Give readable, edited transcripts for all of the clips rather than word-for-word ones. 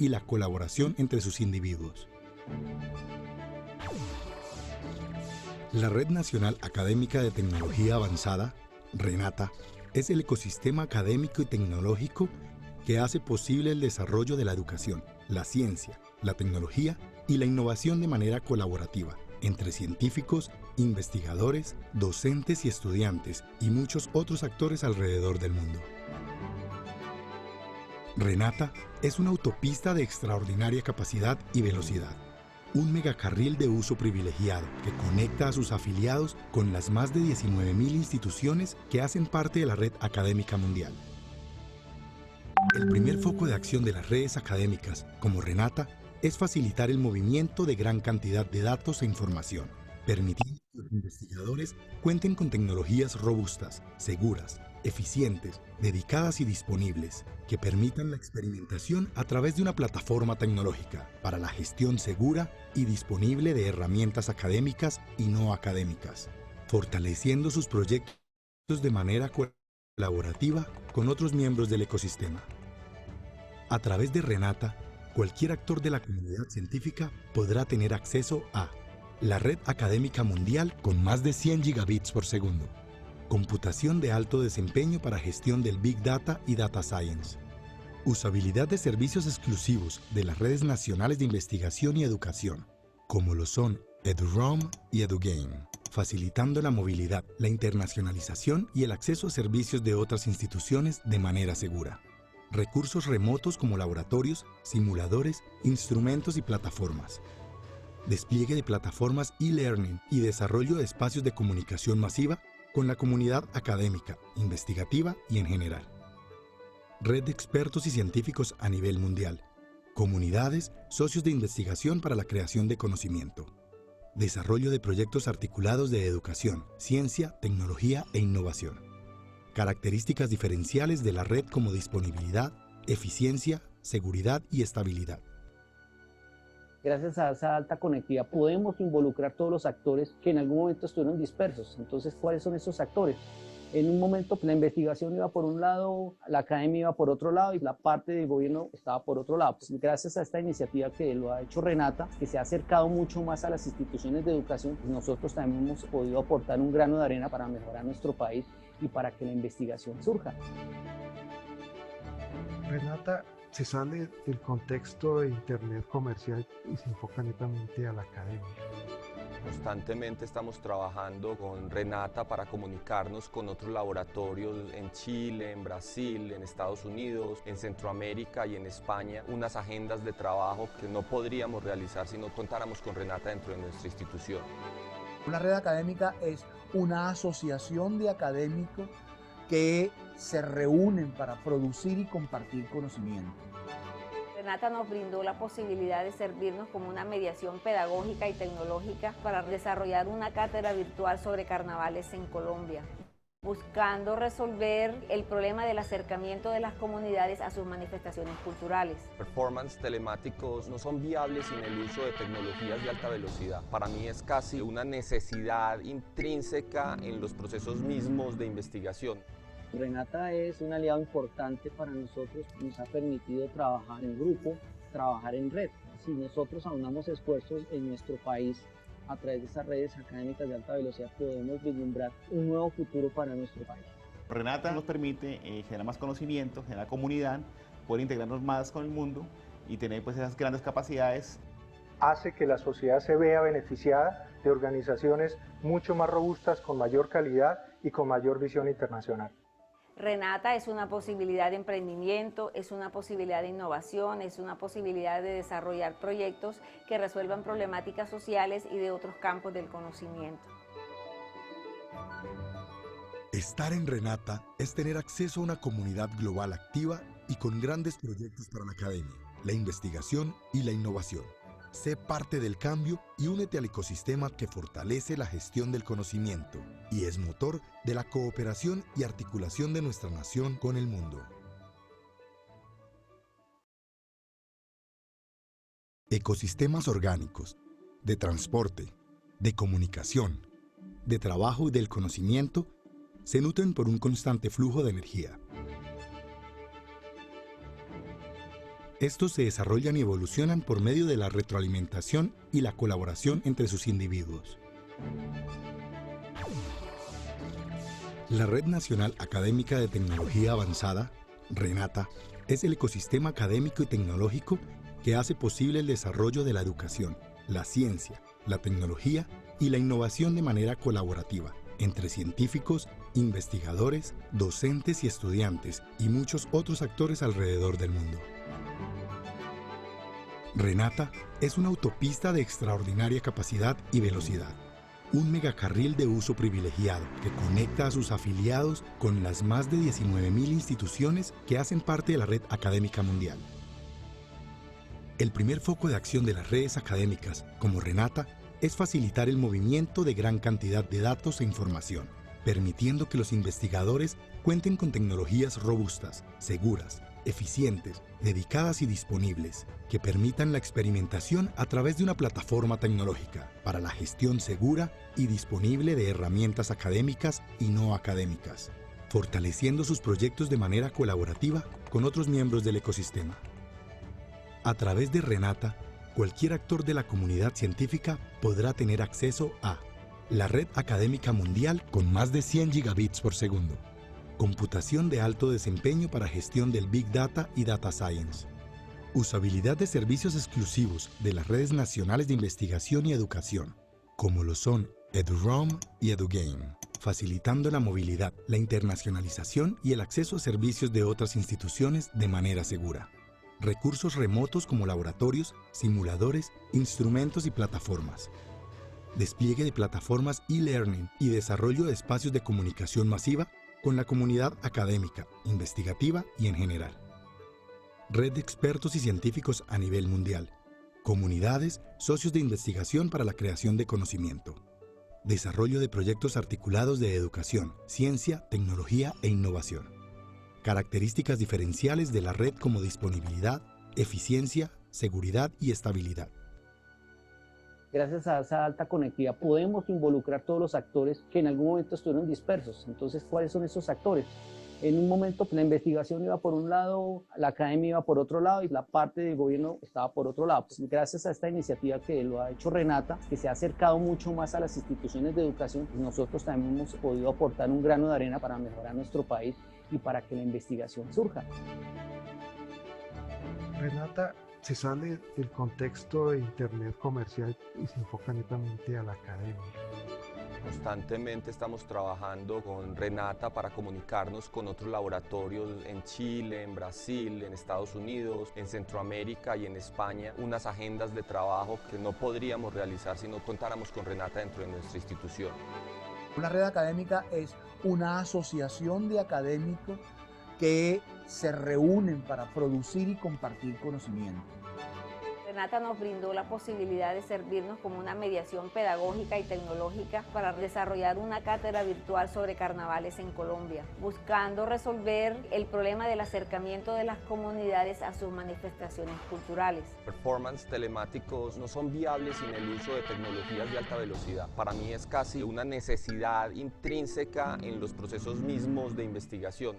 y la colaboración entre sus individuos. La Red Nacional Académica de Tecnología Avanzada, RENATA, es el ecosistema académico y tecnológico que hace posible el desarrollo de la educación, la ciencia, la tecnología y la innovación de manera colaborativa entre científicos, investigadores, docentes y estudiantes y muchos otros actores alrededor del mundo. RENATA es una autopista de extraordinaria capacidad y velocidad. Un megacarril de uso privilegiado que conecta a sus afiliados con las más de 19.000 instituciones que hacen parte de la red académica mundial. El primer foco de acción de las redes académicas, como RENATA, es facilitar el movimiento de gran cantidad de datos e información, permitiendo que los investigadores cuenten con tecnologías robustas, seguras, eficientes, dedicadas y disponibles, que permitan la experimentación a través de una plataforma tecnológica para la gestión segura y disponible de herramientas académicas y no académicas, fortaleciendo sus proyectos de manera colaborativa con otros miembros del ecosistema. A través de RENATA, cualquier actor de la comunidad científica podrá tener acceso a la red académica mundial con más de 100 gigabits por segundo, computación de alto desempeño para gestión del Big Data y Data Science, usabilidad de servicios exclusivos de las redes nacionales de investigación y educación, como lo son EduRoam y EduGain, facilitando la movilidad, la internacionalización y el acceso a servicios de otras instituciones de manera segura. Recursos remotos como laboratorios, simuladores, instrumentos y plataformas. Despliegue de plataformas e-learning y desarrollo de espacios de comunicación masiva con la comunidad académica, investigativa y en general. Red de expertos y científicos a nivel mundial. Comunidades, socios de investigación para la creación de conocimiento. Desarrollo de proyectos articulados de educación, ciencia, tecnología e innovación. Características diferenciales de la red como disponibilidad, eficiencia, seguridad y estabilidad. Gracias a esa alta conectividad podemos involucrar todos los actores que en algún momento estuvieron dispersos. Entonces, ¿cuáles son esos actores? En un momento la investigación iba por un lado, la academia iba por otro lado y la parte del gobierno estaba por otro lado. Pues gracias a esta iniciativa que lo ha hecho RENATA, que se ha acercado mucho más a las instituciones de educación, pues nosotros también hemos podido aportar un grano de arena para mejorar nuestro país y para que la investigación surja. RENATA se sale del contexto de Internet comercial y se enfoca netamente a la academia. Constantemente estamos trabajando con RENATA para comunicarnos con otros laboratorios en Chile, en Brasil, en Estados Unidos, en Centroamérica y en España, unas agendas de trabajo que no podríamos realizar si no contáramos con RENATA dentro de nuestra institución. Una red académica es una asociación de académicos que se reúnen para producir y compartir conocimiento. RENATA nos brindó la posibilidad de servirnos como una mediación pedagógica y tecnológica para desarrollar una cátedra virtual sobre carnavales en Colombia, buscando resolver el problema del acercamiento de las comunidades a sus manifestaciones culturales. Performance telemáticos no son viables sin el uso de tecnologías de alta velocidad. Para mí es casi una necesidad intrínseca en los procesos mismos de investigación. RENATA es un aliado importante para nosotros, nos ha permitido trabajar en grupo, trabajar en red. Si nosotros aunamos esfuerzos en nuestro país, a través de esas redes académicas de alta velocidad podemos vislumbrar un nuevo futuro para nuestro país. RENATA nos permite generar más conocimiento, generar comunidad, poder integrarnos más con el mundo y tener pues esas grandes capacidades. Hace que la sociedad se vea beneficiada de organizaciones mucho más robustas, con mayor calidad y con mayor visión internacional. RENATA es una posibilidad de emprendimiento, es una posibilidad de innovación, es una posibilidad de desarrollar proyectos que resuelvan problemáticas sociales y de otros campos del conocimiento. Estar en RENATA es tener acceso a una comunidad global activa y con grandes proyectos para la academia, la investigación y la innovación. Sé parte del cambio y únete al ecosistema que fortalece la gestión del conocimiento y es motor de la cooperación y articulación de nuestra nación con el mundo. Ecosistemas orgánicos, de transporte, de comunicación, de trabajo y del conocimiento se nutren por un constante flujo de energía. Estos se desarrollan y evolucionan por medio de la retroalimentación y la colaboración entre sus individuos. La Red Nacional Académica de Tecnología Avanzada, RENATA, es el ecosistema académico y tecnológico que hace posible el desarrollo de la educación, la ciencia, la tecnología y la innovación de manera colaborativa entre científicos, investigadores, docentes y estudiantes y muchos otros actores alrededor del mundo. RENATA es una autopista de extraordinaria capacidad y velocidad, un megacarril de uso privilegiado que conecta a sus afiliados con las más de 19.000 instituciones que hacen parte de la red académica mundial. El primer foco de acción de las redes académicas, como RENATA, es facilitar el movimiento de gran cantidad de datos e información, permitiendo que los investigadores cuenten con tecnologías robustas, seguras, eficientes, dedicadas y disponibles, que permitan la experimentación a través de una plataforma tecnológica para la gestión segura y disponible de herramientas académicas y no académicas, fortaleciendo sus proyectos de manera colaborativa con otros miembros del ecosistema. A través de RENATA, cualquier actor de la comunidad científica podrá tener acceso a la red académica mundial con más de 100 gigabits por segundo, computación de alto desempeño para gestión del Big Data y Data Science, usabilidad de servicios exclusivos de las redes nacionales de investigación y educación, como lo son EduRoam y EduGame, facilitando la movilidad, la internacionalización y el acceso a servicios de otras instituciones de manera segura. Recursos remotos como laboratorios, simuladores, instrumentos y plataformas. Despliegue de plataformas e-learning y desarrollo de espacios de comunicación masiva con la comunidad académica, investigativa y en general. Red de expertos y científicos a nivel mundial. Comunidades, socios de investigación para la creación de conocimiento. Desarrollo de proyectos articulados de educación, ciencia, tecnología e innovación. Características diferenciales de la red como disponibilidad, eficiencia, seguridad y estabilidad. Gracias a esa alta conectividad podemos involucrar todos los actores que en algún momento estuvieron dispersos. Entonces, ¿cuáles son esos actores? En un momento la investigación iba por un lado, la academia iba por otro lado y la parte del gobierno estaba por otro lado. Pues gracias a esta iniciativa que lo ha hecho RENATA, que se ha acercado mucho más a las instituciones de educación, pues nosotros también hemos podido aportar un grano de arena para mejorar nuestro país y para que la investigación surja. RENATA se sale del contexto de Internet comercial y se enfoca netamente a la academia. Constantemente estamos trabajando con RENATA para comunicarnos con otros laboratorios en Chile, en Brasil, en Estados Unidos, en Centroamérica y en España, unas agendas de trabajo que no podríamos realizar si no contáramos con RENATA dentro de nuestra institución. Una red académica es una asociación de académicos que se reúnen para producir y compartir conocimiento. RENATA nos brindó la posibilidad de servirnos como una mediación pedagógica y tecnológica para desarrollar una cátedra virtual sobre carnavales en Colombia, buscando resolver el problema del acercamiento de las comunidades a sus manifestaciones culturales. Performance telemáticos no son viables sin el uso de tecnologías de alta velocidad. Para mí es casi una necesidad intrínseca en los procesos mismos de investigación.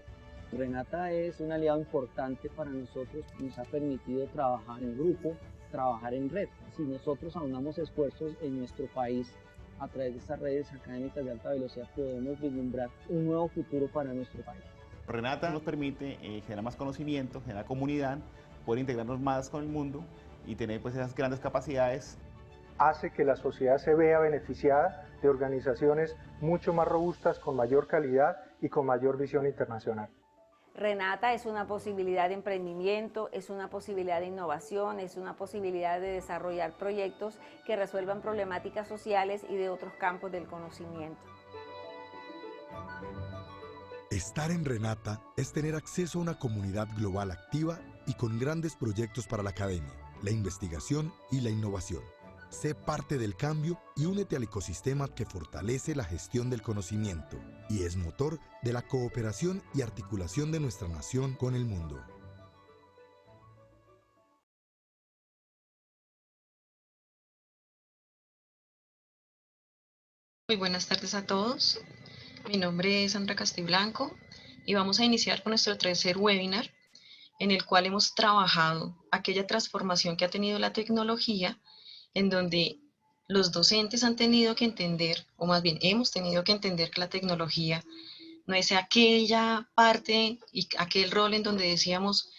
RENATA es un aliado importante para nosotros, nos ha permitido trabajar en grupo, trabajar en red. Si nosotros aunamos esfuerzos en nuestro país a través de estas redes académicas de alta velocidad, podemos vislumbrar un nuevo futuro para nuestro país. RENATA nos permite generar más conocimiento, generar comunidad, poder integrarnos más con el mundo y tener pues esas grandes capacidades. Hace que la sociedad se vea beneficiada de organizaciones mucho más robustas, con mayor calidad y con mayor visión internacional. RENATA es una posibilidad de emprendimiento, es una posibilidad de innovación, es una posibilidad de desarrollar proyectos que resuelvan problemáticas sociales y de otros campos del conocimiento. Estar en RENATA es tener acceso a una comunidad global activa y con grandes proyectos para la academia, la investigación y la innovación. Sé parte del cambio y únete al ecosistema que fortalece la gestión del conocimiento y es motor de la cooperación y articulación de nuestra nación con el mundo. Muy buenas tardes a todos. Mi nombre es Sandra Castiblanco y vamos a iniciar con nuestro tercer webinar en el cual hemos trabajado aquella transformación que ha tenido la tecnología, en donde los docentes han tenido que entender, o más bien hemos tenido que entender que la tecnología no es aquella parte y aquel rol en donde decíamos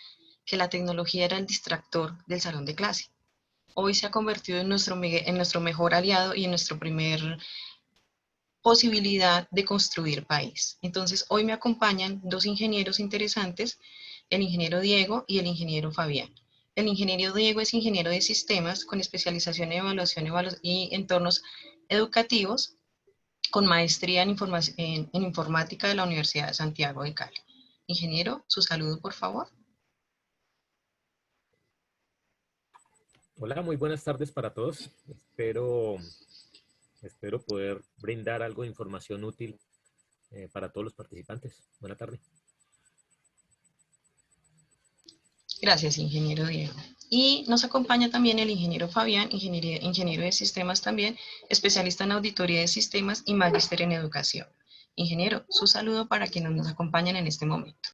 que la tecnología era el distractor del salón de clase. Hoy se ha convertido en nuestro mejor aliado y en nuestra primer posibilidad de construir país. Entonces, hoy me acompañan dos ingenieros interesantes, el ingeniero Diego y el ingeniero Fabián. El ingeniero Diego es ingeniero de sistemas con especialización en evaluación y entornos educativos, con maestría en informática de la Universidad de Santiago de Cali. Ingeniero, su saludo, por favor. Hola, muy buenas tardes para todos. Espero poder brindar algo de información útil para todos los participantes. Buena tarde. Gracias, ingeniero Diego. Y nos acompaña también el ingeniero Fabián, ingeniero de sistemas también, especialista en auditoría de sistemas y magíster en educación. Ingeniero, su saludo para quienes nos acompañan en este momento.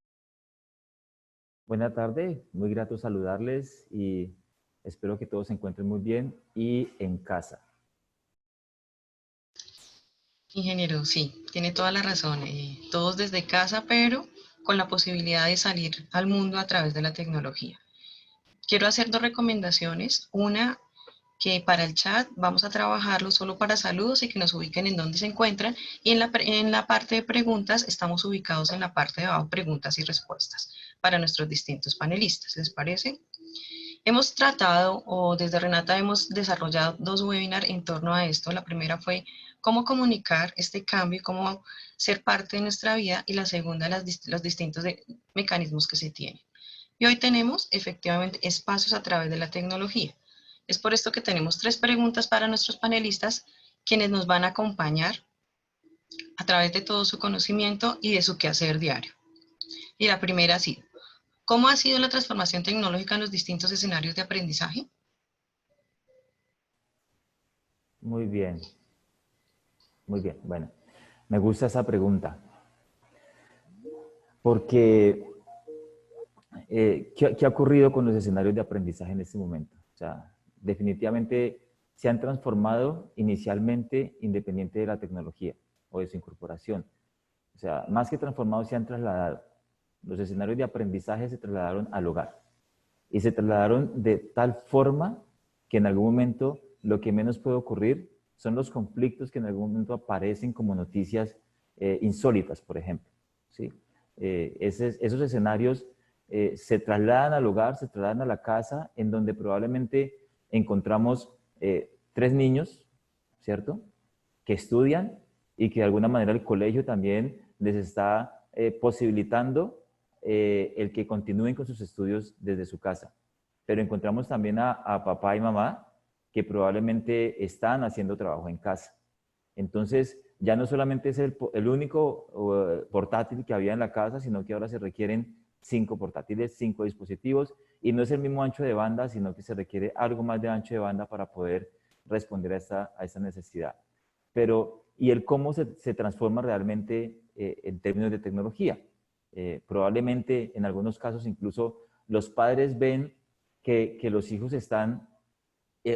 Buena tarde, muy grato saludarles y espero que todos se encuentren muy bien y en casa. Ingeniero, sí, tiene toda la razón. Todos desde casa, pero con la posibilidad de salir al mundo a través de la tecnología. Quiero hacer dos recomendaciones. Una, que para el chat vamos a trabajarlo solo para saludos y que nos ubiquen en dónde se encuentran. Y en la parte de preguntas estamos ubicados en la parte de abajo, preguntas y respuestas para nuestros distintos panelistas. ¿Les parece? Hemos tratado, o desde Renata hemos desarrollado dos webinars en torno a esto. La primera fue cómo comunicar este cambio, cómo ser parte de nuestra vida, y la segunda, los distintos mecanismos que se tienen. Y hoy tenemos efectivamente espacios a través de la tecnología. Es por esto que tenemos tres preguntas para nuestros panelistas, quienes nos van a acompañar a través de todo su conocimiento y de su quehacer diario. Y la primera ha sido, ¿cómo ha sido la transformación tecnológica en los distintos escenarios de aprendizaje? Muy bien. Muy bien, bueno. Me gusta esa pregunta. Porque, ¿qué ha ocurrido con los escenarios de aprendizaje en este momento? O sea, definitivamente se han transformado inicialmente independiente de la tecnología o de su incorporación. O sea, más que transformados, se han trasladado. Los escenarios de aprendizaje se trasladaron al hogar. Y se trasladaron de tal forma que en algún momento lo que menos puede ocurrir son los conflictos que en algún momento aparecen como noticias insólitas, por ejemplo. ¿Sí? Esos escenarios se trasladan al hogar, se trasladan a la casa, en donde probablemente encontramos 3 niños, ¿cierto?, que estudian y que de alguna manera el colegio también les está posibilitando el que continúen con sus estudios desde su casa. Pero encontramos también a papá y mamá que probablemente están haciendo trabajo en casa. Entonces, ya no solamente es el único portátil que había en la casa, sino que ahora se requieren 5 portátiles, 5 dispositivos, y no es el mismo ancho de banda, sino que se requiere algo más de ancho de banda para poder responder a esta necesidad. Pero, ¿y el cómo se transforma realmente en términos de tecnología? Probablemente en algunos casos incluso los padres ven que los hijos están,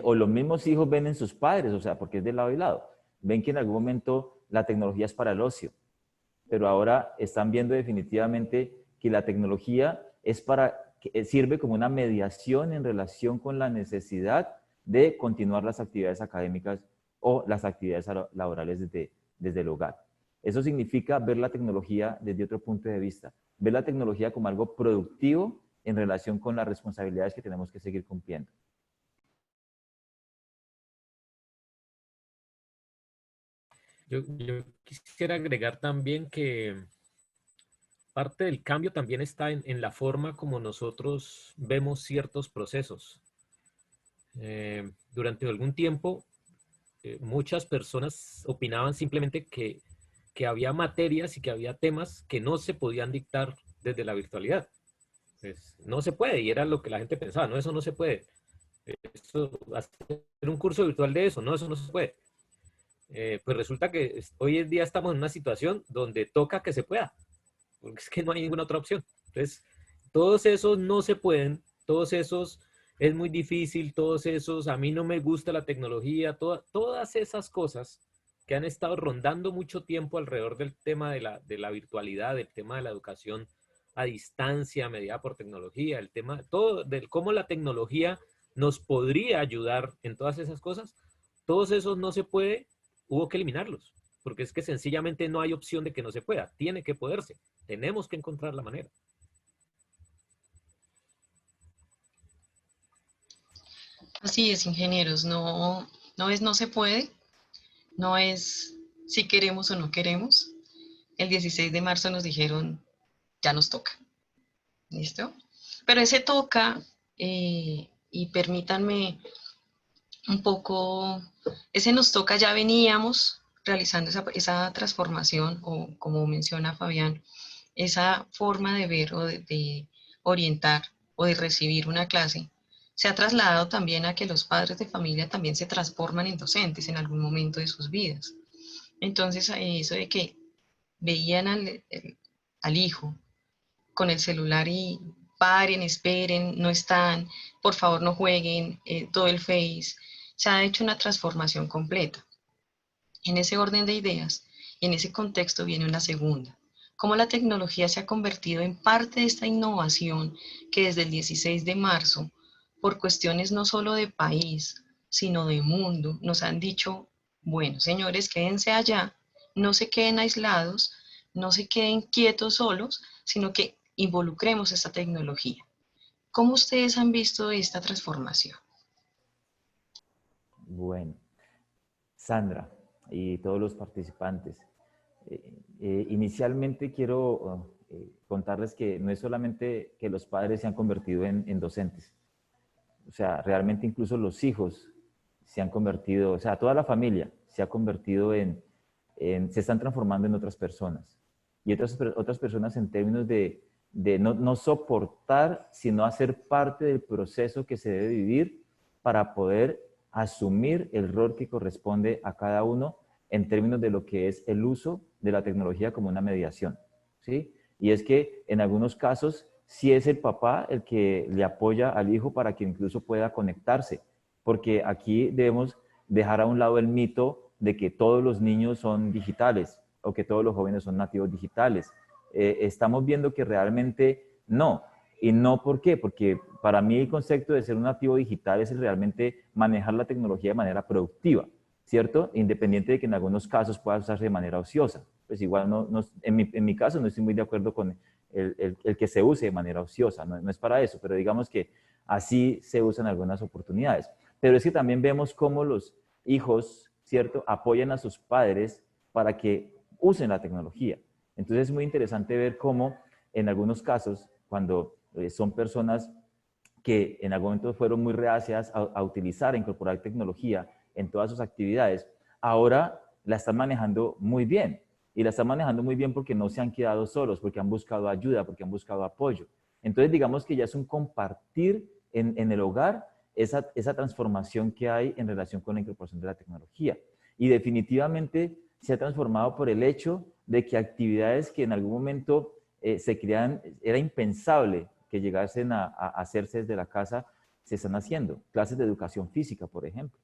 o los mismos hijos ven en sus padres, o sea, porque es de lado y lado, ven que en algún momento la tecnología es para el ocio, pero ahora están viendo definitivamente que la tecnología sirve como una mediación en relación con la necesidad de continuar las actividades académicas o las actividades laborales desde el hogar. Eso significa ver la tecnología desde otro punto de vista, ver la tecnología como algo productivo en relación con las responsabilidades que tenemos que seguir cumpliendo. Yo quisiera agregar también que parte del cambio también está en la forma como nosotros vemos ciertos procesos. Durante algún tiempo, muchas personas opinaban simplemente que había materias y que había temas que no se podían dictar desde la virtualidad. Pues, no se puede, y era lo que la gente pensaba, no, eso no se puede. Hacer un curso virtual de eso, no, eso no se puede. Pues resulta que hoy en día estamos en una situación donde toca que se pueda, porque es que no hay ninguna otra opción. Entonces, todos esos no se pueden, todos esos es muy difícil, todos esos a mí no me gusta la tecnología, todas esas cosas que han estado rondando mucho tiempo alrededor del tema de la virtualidad, del tema de la educación a distancia, mediada por tecnología, el tema, todo, del cómo la tecnología nos podría ayudar en todas esas cosas, todos esos no se puede, hubo que eliminarlos, porque es que sencillamente no hay opción de que no se pueda, tiene que poderse, tenemos que encontrar la manera. Así es, ingenieros, no se puede, no es si queremos o no queremos. El 16 de marzo nos dijeron, ya nos toca, ¿listo? Pero ese toca, y permítanme un poco, ese nos toca, ya veníamos realizando esa transformación, o como menciona Fabián, esa forma de ver o de orientar o de recibir una clase, se ha trasladado también a que los padres de familia también se transforman en docentes en algún momento de sus vidas. Entonces, eso de que veían al hijo con el celular y paren, esperen, no están, por favor no jueguen, todo el Face, se ha hecho una transformación completa. En ese orden de ideas, y en ese contexto viene una segunda. Cómo la tecnología se ha convertido en parte de esta innovación que desde el 16 de marzo, por cuestiones no solo de país, sino de mundo, nos han dicho, bueno, señores, quédense allá, no se queden aislados, no se queden quietos solos, sino que involucremos esta tecnología. ¿Cómo ustedes han visto esta transformación? Bueno, Sandra y todos los participantes, inicialmente quiero contarles que no es solamente que los padres se han convertido en docentes, o sea, realmente incluso los hijos se han convertido, o sea, toda la familia se ha convertido se están transformando en otras personas. Y otras personas en términos de no soportar, sino hacer parte del proceso que se debe vivir para poder asumir el rol que corresponde a cada uno en términos de lo que es el uso de la tecnología como una mediación, ¿sí? Y es que en algunos casos sí es el papá el que le apoya al hijo para que incluso pueda conectarse, porque aquí debemos dejar a un lado el mito de que todos los niños son digitales o que todos los jóvenes son nativos digitales. Estamos viendo que realmente no. Y no, ¿por qué? Porque para mí el concepto de ser un nativo digital es realmente manejar la tecnología de manera productiva, ¿cierto? Independiente de que en algunos casos pueda usarse de manera ociosa. Pues igual en mi caso no estoy muy de acuerdo con el que se use de manera ociosa, no es para eso, pero digamos que así se usan algunas oportunidades. Pero es que también vemos cómo los hijos, ¿cierto?, apoyan a sus padres para que usen la tecnología. Entonces es muy interesante ver cómo en algunos casos, cuando son personas que en algún momento fueron muy reacias a utilizar, a incorporar tecnología en todas sus actividades, ahora la están manejando muy bien. Y la están manejando muy bien porque no se han quedado solos, porque han buscado ayuda, porque han buscado apoyo. Entonces digamos que ya es un compartir en el hogar esa transformación que hay en relación con la incorporación de la tecnología. Y definitivamente se ha transformado por el hecho de que actividades que en algún momento se crean, era impensable que llegasen a hacerse desde la casa, se están haciendo. Clases de educación física, por ejemplo.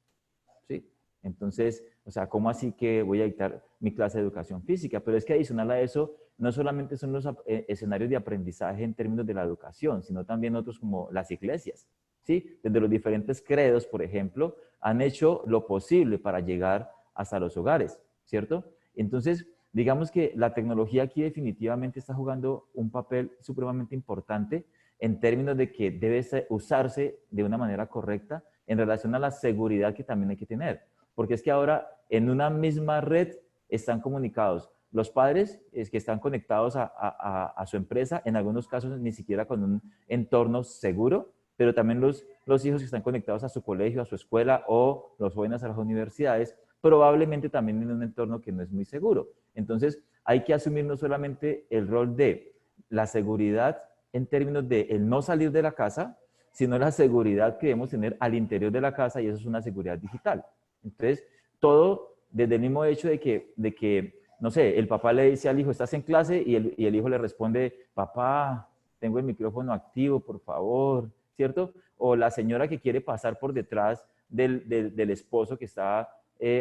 ¿Sí? Entonces, o sea, ¿cómo así que voy a dictar mi clase de educación física? Pero es que adicional a eso, no solamente son los escenarios de aprendizaje en términos de la educación, sino también otros como las iglesias. ¿Sí? Desde los diferentes credos, por ejemplo, han hecho lo posible para llegar hasta los hogares, ¿cierto? Entonces, digamos que la tecnología aquí definitivamente está jugando un papel supremamente importante en términos de que debe usarse de una manera correcta en relación a la seguridad que también hay que tener. Porque es que ahora en una misma red están comunicados los padres que están conectados a su empresa, en algunos casos ni siquiera con un entorno seguro, pero también los hijos que están conectados a su colegio, a su escuela, o los jóvenes a las universidades, probablemente también en un entorno que no es muy seguro. Entonces, hay que asumir no solamente el rol de la seguridad en términos de el no salir de la casa, sino la seguridad que debemos tener al interior de la casa, y eso es una seguridad digital. Entonces, todo desde el mismo hecho de que no sé, el papá le dice al hijo, ¿estás en clase? Y el hijo le responde, papá, tengo el micrófono activo, por favor, ¿cierto? O la señora que quiere pasar por detrás del esposo que está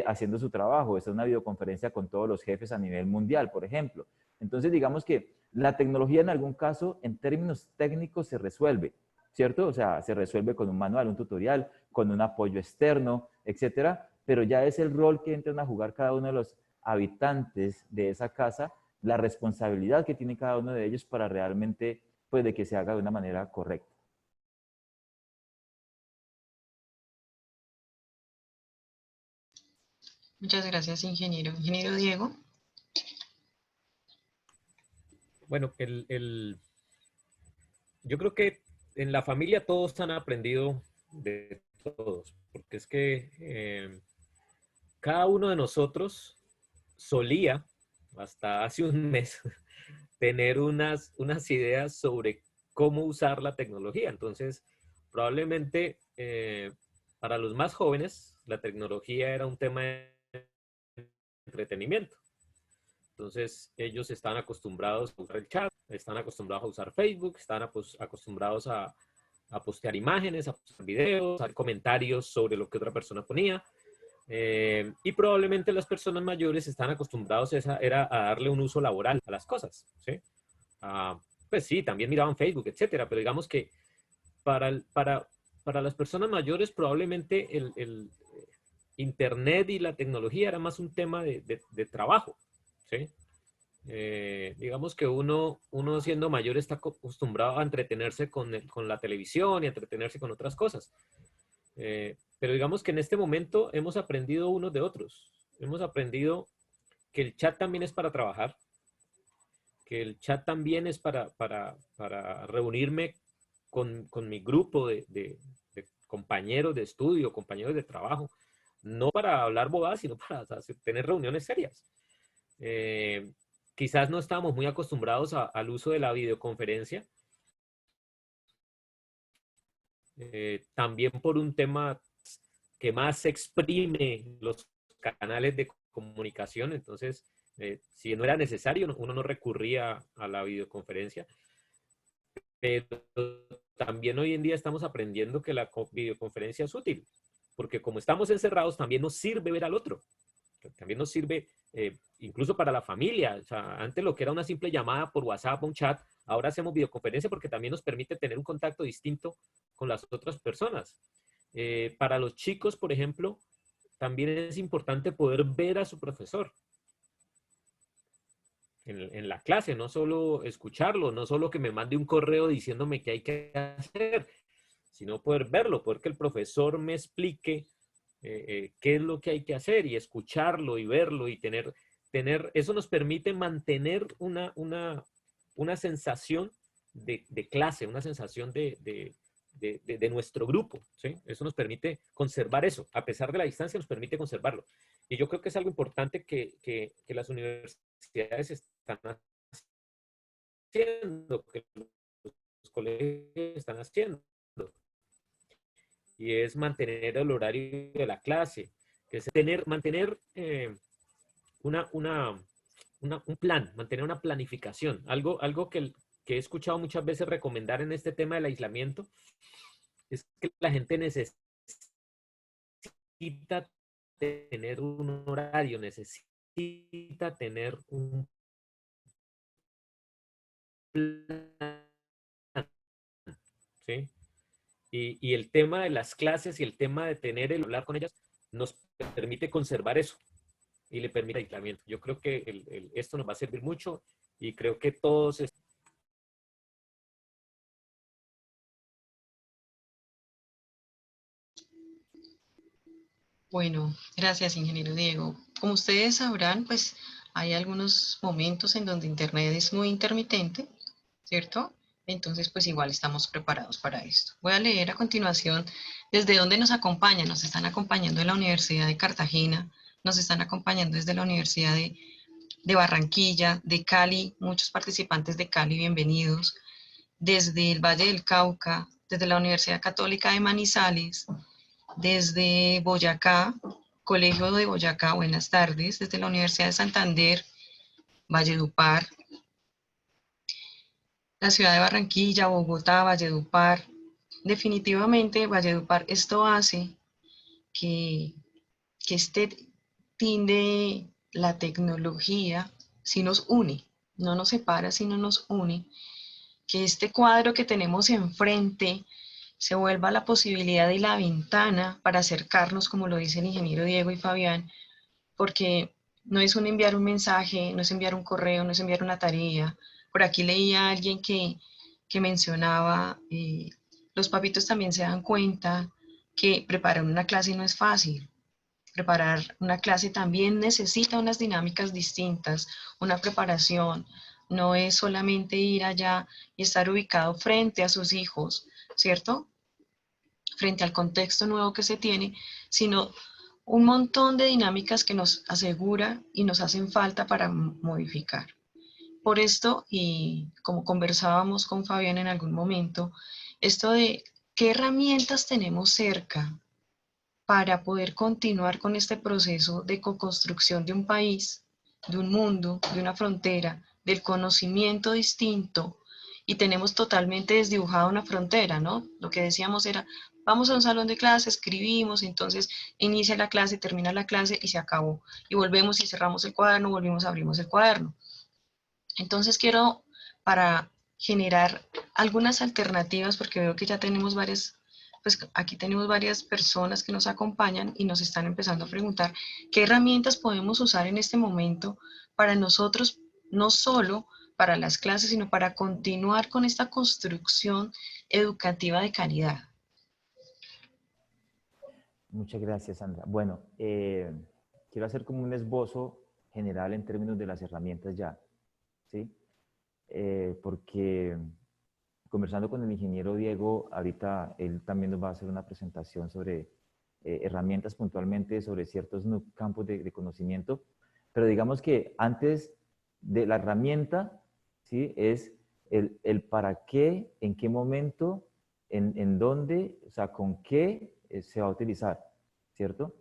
haciendo su trabajo. Esta es una videoconferencia con todos los jefes a nivel mundial, por ejemplo. Entonces, digamos que la tecnología en algún caso, en términos técnicos, se resuelve, ¿cierto? O sea, se resuelve con un manual, un tutorial, con un apoyo externo, etcétera, pero ya es el rol que entran a jugar cada uno de los habitantes de esa casa, la responsabilidad que tiene cada uno de ellos para realmente, pues, de que se haga de una manera correcta. Muchas gracias, ingeniero. Ingeniero Diego. Bueno, yo creo que en la familia todos han aprendido de todos, porque es que cada uno de nosotros solía, hasta hace un mes, tener unas ideas sobre cómo usar la tecnología. Entonces, probablemente para los más jóvenes, la tecnología era un tema de entretenimiento. Entonces, ellos están acostumbrados a usar el chat, están acostumbrados a usar Facebook, están acostumbrados a postear imágenes, a postear videos, a hacer comentarios sobre lo que otra persona ponía. Y probablemente las personas mayores están acostumbrados a darle un uso laboral a las cosas, ¿sí? Pues sí, también miraban Facebook, etcétera, pero digamos que para las personas mayores probablemente el Internet y la tecnología era más un tema de trabajo, ¿sí? Digamos que uno siendo mayor está acostumbrado a entretenerse con la televisión y a entretenerse con otras cosas. Pero digamos que en este momento hemos aprendido unos de otros. Hemos aprendido que el chat también es para trabajar, que el chat también es para reunirme con mi grupo de compañeros de estudio, compañeros de trabajo, no para hablar bobadas, sino para tener reuniones serias. Quizás no estábamos muy acostumbrados al uso de la videoconferencia, también por un tema que más exprime los canales de comunicación. Entonces, si no era necesario, uno no recurría a la videoconferencia. Pero también hoy en día estamos aprendiendo que la videoconferencia es útil, porque como estamos encerrados, también nos sirve ver al otro. También nos sirve incluso para la familia. O sea, antes lo que era una simple llamada por WhatsApp o un chat, ahora hacemos videoconferencia porque también nos permite tener un contacto distinto con las otras personas. Para los chicos, por ejemplo, también es importante poder ver a su profesor en la clase, no solo escucharlo, no solo que me mande un correo diciéndome qué hay que hacer, sino poder verlo, poder que el profesor me explique qué es lo que hay que hacer y escucharlo y verlo y tener eso nos permite mantener una sensación de clase, una sensación de nuestro grupo, ¿sí? Eso nos permite conservar eso, a pesar de la distancia nos permite conservarlo. Y yo creo que es algo importante que las universidades están haciendo, que los colegios están haciendo. Y es mantener el horario de la clase, que es mantener un plan, mantener una planificación. Algo que he escuchado muchas veces recomendar en este tema del aislamiento es que la gente necesita tener un horario, necesita tener un plan, ¿sí? Y el tema de las clases y el tema de hablar con ellas nos permite conservar eso y le permite aislamiento. Yo creo que esto nos va a servir mucho y creo que todos... Bueno, gracias, ingeniero Diego. Como ustedes sabrán, pues hay algunos momentos en donde Internet es muy intermitente, ¿cierto? Entonces, pues igual estamos preparados para esto. Voy a leer a continuación desde dónde nos acompañan. Nos están acompañando de la Universidad de Cartagena, nos están acompañando desde la Universidad de Barranquilla, de Cali, muchos participantes de Cali, bienvenidos. Desde el Valle del Cauca, desde la Universidad Católica de Manizales, desde Boyacá, Colegio de Boyacá, buenas tardes, desde la Universidad de Santander, Valledupar, la ciudad de Barranquilla, Bogotá, Valledupar. Definitivamente Valledupar, esto hace que este team de la tecnología sí nos une, no nos separa, sino nos une, que este cuadro que tenemos enfrente se vuelva la posibilidad y la ventana para acercarnos, como lo dice el ingeniero Diego y Fabián, porque no es enviar un mensaje, no es enviar un correo, no es enviar una tarea. Por aquí leía a alguien que mencionaba, los papitos también se dan cuenta que preparar una clase no es fácil. Preparar una clase también necesita unas dinámicas distintas, una preparación. No es solamente ir allá y estar ubicado frente a sus hijos, ¿cierto? Frente al contexto nuevo que se tiene, sino un montón de dinámicas que nos asegura y nos hacen falta para modificar. Por esto, y como conversábamos con Fabián en algún momento, esto de qué herramientas tenemos cerca para poder continuar con este proceso de co-construcción de un país, de un mundo, de una frontera, del conocimiento distinto, y tenemos totalmente desdibujada una frontera, ¿no? Lo que decíamos era, vamos a un salón de clase, escribimos, entonces inicia la clase, termina la clase y se acabó. Y volvemos y cerramos el cuaderno, volvimos, abrimos el cuaderno. Entonces quiero, para generar algunas alternativas, porque veo que ya tenemos varias, pues aquí tenemos varias personas que nos acompañan y nos están empezando a preguntar qué herramientas podemos usar en este momento para nosotros, no solo para las clases, sino para continuar con esta construcción educativa de calidad. Muchas gracias, Sandra. Bueno, quiero hacer como un esbozo general en términos de las herramientas ya, ¿sí? Porque conversando con el ingeniero Diego, ahorita él también nos va a hacer una presentación sobre herramientas puntualmente sobre ciertos campos de conocimiento, pero digamos que antes de la herramienta, ¿sí? Es el para qué, en qué momento, en dónde, o sea, con qué se va a utilizar, ¿cierto?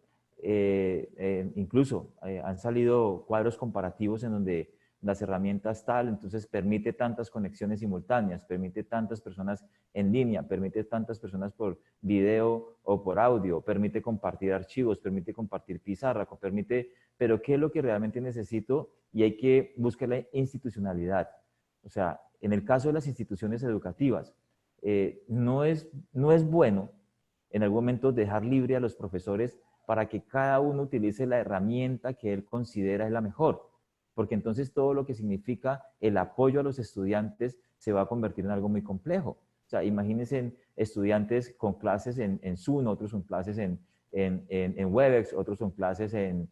Incluso han salido cuadros comparativos en donde las herramientas tal, entonces permite tantas conexiones simultáneas, permite tantas personas en línea, permite tantas personas por video o por audio, permite compartir archivos, permite compartir pizarra, permite, pero ¿qué es lo que realmente necesito? Y hay que buscar la institucionalidad. O sea, en el caso de las instituciones educativas, no es bueno en algún momento dejar libre a los profesores para que cada uno utilice la herramienta que él considera es la mejor, porque entonces todo lo que significa el apoyo a los estudiantes se va a convertir en algo muy complejo. O sea, imagínense estudiantes con clases en Zoom, otros con clases en Webex, otros con clases en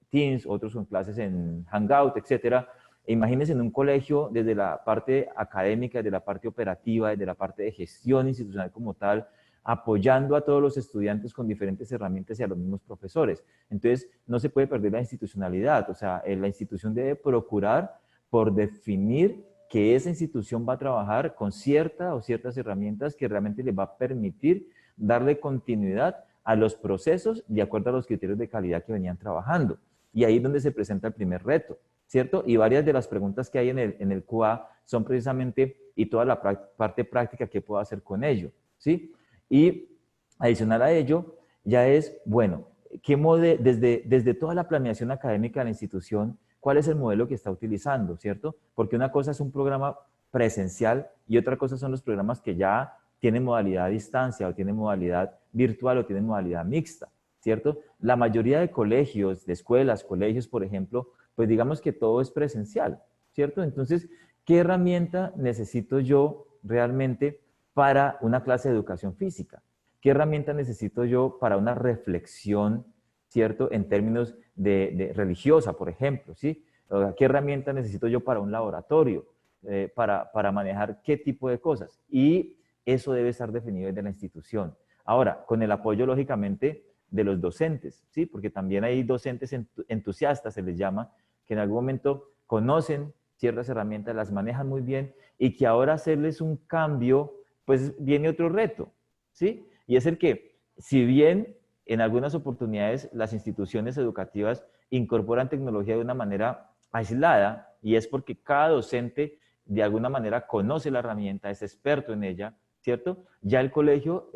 Teams, otros con clases en Hangout, etcétera. Imagínense en un colegio desde la parte académica, desde la parte operativa, desde la parte de gestión institucional como tal, apoyando a todos los estudiantes con diferentes herramientas y a los mismos profesores. Entonces, no se puede perder la institucionalidad. O sea, la institución debe procurar por definir que esa institución va a trabajar con ciertas herramientas que realmente le va a permitir darle continuidad a los procesos de acuerdo a los criterios de calidad que venían trabajando. Y ahí es donde se presenta el primer reto, ¿cierto? Y varias de las preguntas que hay en el QA son precisamente, y toda la parte práctica que puedo hacer con ello, ¿sí? Y adicional a ello, ya es, bueno, desde toda la planeación académica de la institución, ¿cuál es el modelo que está utilizando, cierto? Porque una cosa es un programa presencial y otra cosa son los programas que ya tienen modalidad a distancia o tienen modalidad virtual o tienen modalidad mixta, ¿cierto? La mayoría de colegios, de escuelas, colegios, por ejemplo, pues digamos que todo es presencial, ¿cierto? Entonces, ¿qué herramienta necesito yo realmente para una clase de educación física? ¿Qué herramienta necesito yo para una reflexión, ¿cierto? En términos de religiosa, por ejemplo, ¿sí? ¿Qué herramienta necesito yo para un laboratorio? Para manejar qué tipo de cosas. Y eso debe estar definido desde la institución. Ahora, con el apoyo, lógicamente, de los docentes, ¿sí? Porque también hay docentes entusiastas, se les llama, que en algún momento conocen ciertas herramientas, las manejan muy bien y que ahora hacerles un cambio, pues viene otro reto, ¿sí? Y es el que, si bien en algunas oportunidades las instituciones educativas incorporan tecnología de una manera aislada, y es porque cada docente de alguna manera conoce la herramienta, es experto en ella, ¿cierto? Ya el colegio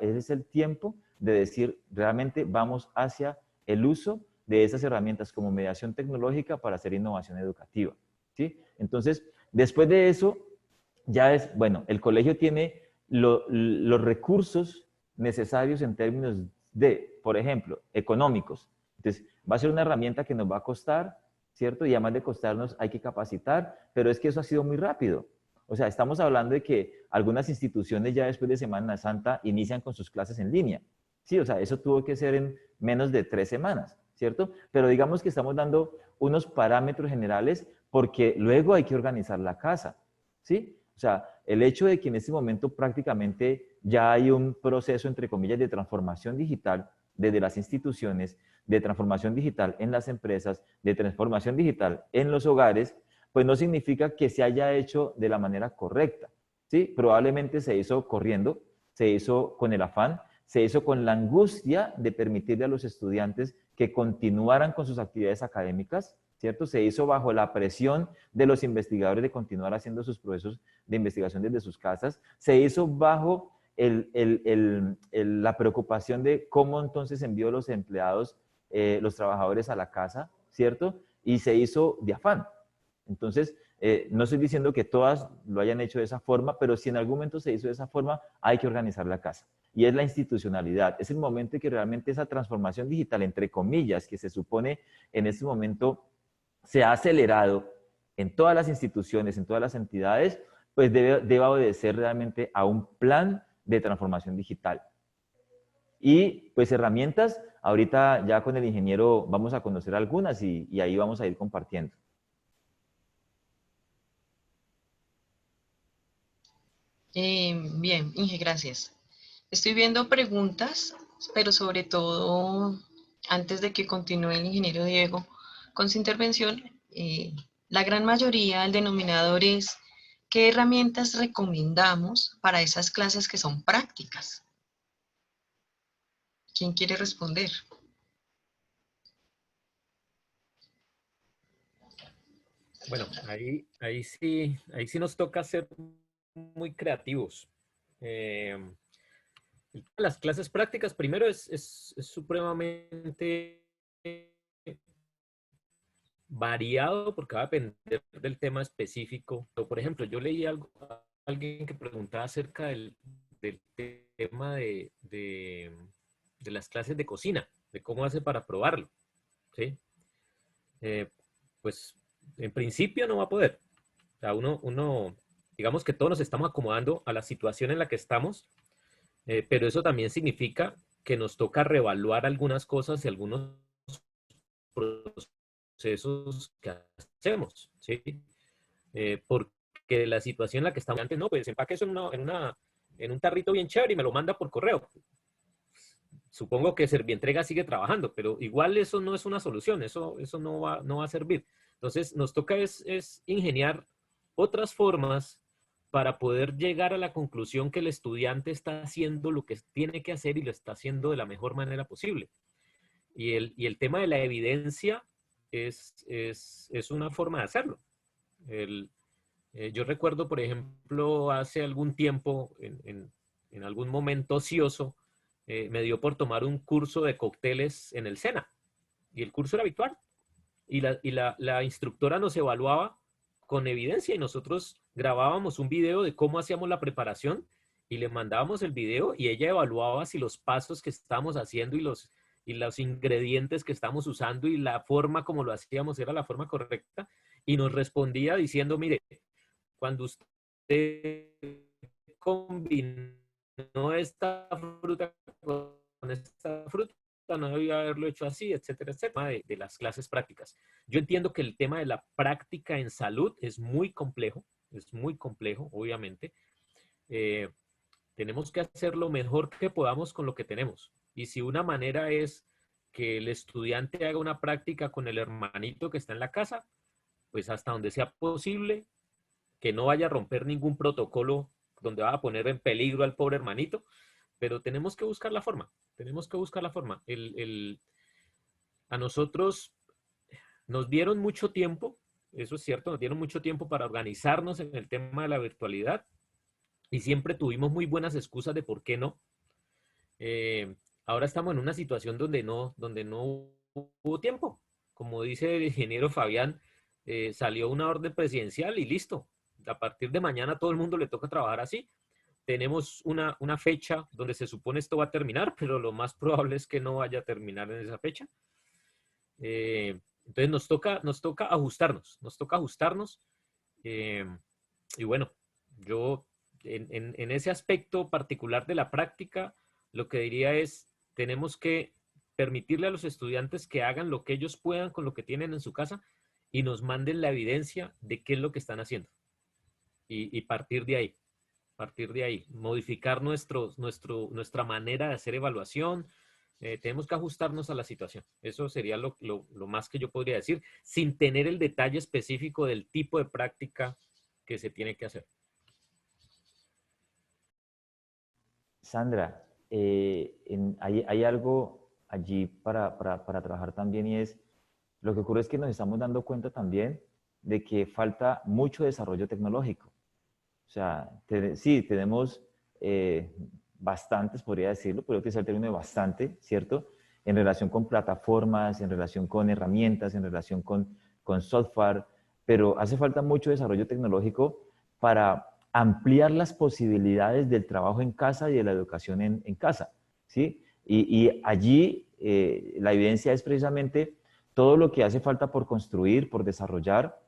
es el tiempo de decir, realmente vamos hacia el uso de esas herramientas como mediación tecnológica para hacer innovación educativa, ¿sí? Entonces, después de eso, ya es, bueno, el colegio tiene los recursos necesarios en términos de, por ejemplo, económicos. Entonces, va a ser una herramienta que nos va a costar, ¿cierto? Y además de costarnos, hay que capacitar, pero es que eso ha sido muy rápido. O sea, estamos hablando de que algunas instituciones ya después de Semana Santa inician con sus clases en línea. Sí, o sea, eso tuvo que ser en menos de 3 semanas, ¿cierto? Pero digamos que estamos dando unos parámetros generales porque luego hay que organizar la casa, ¿sí? O sea, el hecho de que en este momento prácticamente ya hay un proceso, entre comillas, de transformación digital desde las instituciones, de transformación digital en las empresas, de transformación digital en los hogares, pues no significa que se haya hecho de la manera correcta, ¿sí? Probablemente se hizo corriendo, se hizo con el afán, se hizo con la angustia de permitirle a los estudiantes que continuaran con sus actividades académicas, ¿cierto? Se hizo bajo la presión de los investigadores de continuar haciendo sus procesos de investigación desde sus casas, se hizo bajo la preocupación de cómo entonces envió los empleados, los trabajadores a la casa, ¿cierto? Y se hizo de afán. Entonces, no estoy diciendo que todas lo hayan hecho de esa forma, pero si en algún momento se hizo de esa forma, hay que organizar la casa. Y es la institucionalidad, es el momento en que realmente esa transformación digital, entre comillas, que se supone en este momento se ha acelerado en todas las instituciones, en todas las entidades, pues debe obedecer realmente a un plan de transformación digital. Y pues herramientas, ahorita ya con el ingeniero vamos a conocer algunas y ahí vamos a ir compartiendo. Bien, Inge, gracias. Estoy viendo preguntas, pero sobre todo, antes de que continúe el ingeniero Diego con su intervención, la gran mayoría, el denominador es, ¿qué herramientas recomendamos para esas clases que son prácticas? ¿Quién quiere responder? Bueno, ahí sí nos toca ser muy creativos. Las clases prácticas, primero, es supremamente variado porque va a depender del tema específico. Por ejemplo, yo leí algo, alguien que preguntaba acerca del tema de las clases de cocina, de cómo hace para probarlo, ¿sí? Pues en principio no va a poder. O sea, digamos que todos nos estamos acomodando a la situación en la que estamos, pero eso también significa que nos toca reevaluar algunas cosas y algunos procesos que hacemos, ¿sí? Porque la situación en la que estamos antes, no, pues empaque eso en un tarrito bien chévere y me lo manda por correo. Supongo que Servientrega sigue trabajando, pero igual eso no es una solución, eso no va a servir. Entonces, nos toca es ingeniar otras formas para poder llegar a la conclusión que el estudiante está haciendo lo que tiene que hacer y lo está haciendo de la mejor manera posible. Y el tema de la evidencia es una forma de hacerlo. Yo recuerdo, por ejemplo, hace algún tiempo, en algún momento ocioso, me dio por tomar un curso de cócteles en el SENA. Y el curso era virtual. Y la instructora nos evaluaba con evidencia y nosotros grabábamos un video de cómo hacíamos la preparación y le mandábamos el video y ella evaluaba si los pasos que estábamos haciendo y los ingredientes que estamos usando y la forma como lo hacíamos era la forma correcta y nos respondía diciendo, mire, cuando usted combinó esta fruta con esta fruta, no debía haberlo hecho así, etcétera, etcétera, de las clases prácticas. Yo entiendo que el tema de la práctica en salud es muy complejo, obviamente. Tenemos que hacer lo mejor que podamos con lo que tenemos. Y si una manera es que el estudiante haga una práctica con el hermanito que está en la casa, pues hasta donde sea posible, que no vaya a romper ningún protocolo donde va a poner en peligro al pobre hermanito, pero tenemos que buscar la forma, a nosotros nos dieron mucho tiempo eso es cierto, nos dieron mucho tiempo para organizarnos en el tema de la virtualidad y siempre tuvimos muy buenas excusas de por qué no. Ahora estamos en una situación donde no hubo tiempo. Como dice el ingeniero Fabián, salió una orden presidencial y listo. A partir de mañana todo el mundo le toca trabajar así. Tenemos una fecha donde se supone esto va a terminar, pero lo más probable es que no vaya a terminar en esa fecha. Entonces nos toca ajustarnos. Y bueno, yo en ese aspecto particular de la práctica, lo que diría es, tenemos que permitirle a los estudiantes que hagan lo que ellos puedan con lo que tienen en su casa y nos manden la evidencia de qué es lo que están haciendo. Y partir de ahí, modificar nuestra manera de hacer evaluación. Tenemos que ajustarnos a la situación. Eso sería lo más que yo podría decir, sin tener el detalle específico del tipo de práctica que se tiene que hacer. Sandra, hay algo allí para trabajar también, y es, lo que ocurre es que nos estamos dando cuenta también de que falta mucho desarrollo tecnológico. O sea, sí, tenemos bastantes, podría decirlo, podría utilizar el término de bastante, ¿cierto? En relación con plataformas, en relación con herramientas, en relación con software, pero hace falta mucho desarrollo tecnológico para ampliar las posibilidades del trabajo en casa y de la educación en casa, ¿sí? Y allí la evidencia es precisamente todo lo que hace falta por construir, por desarrollar,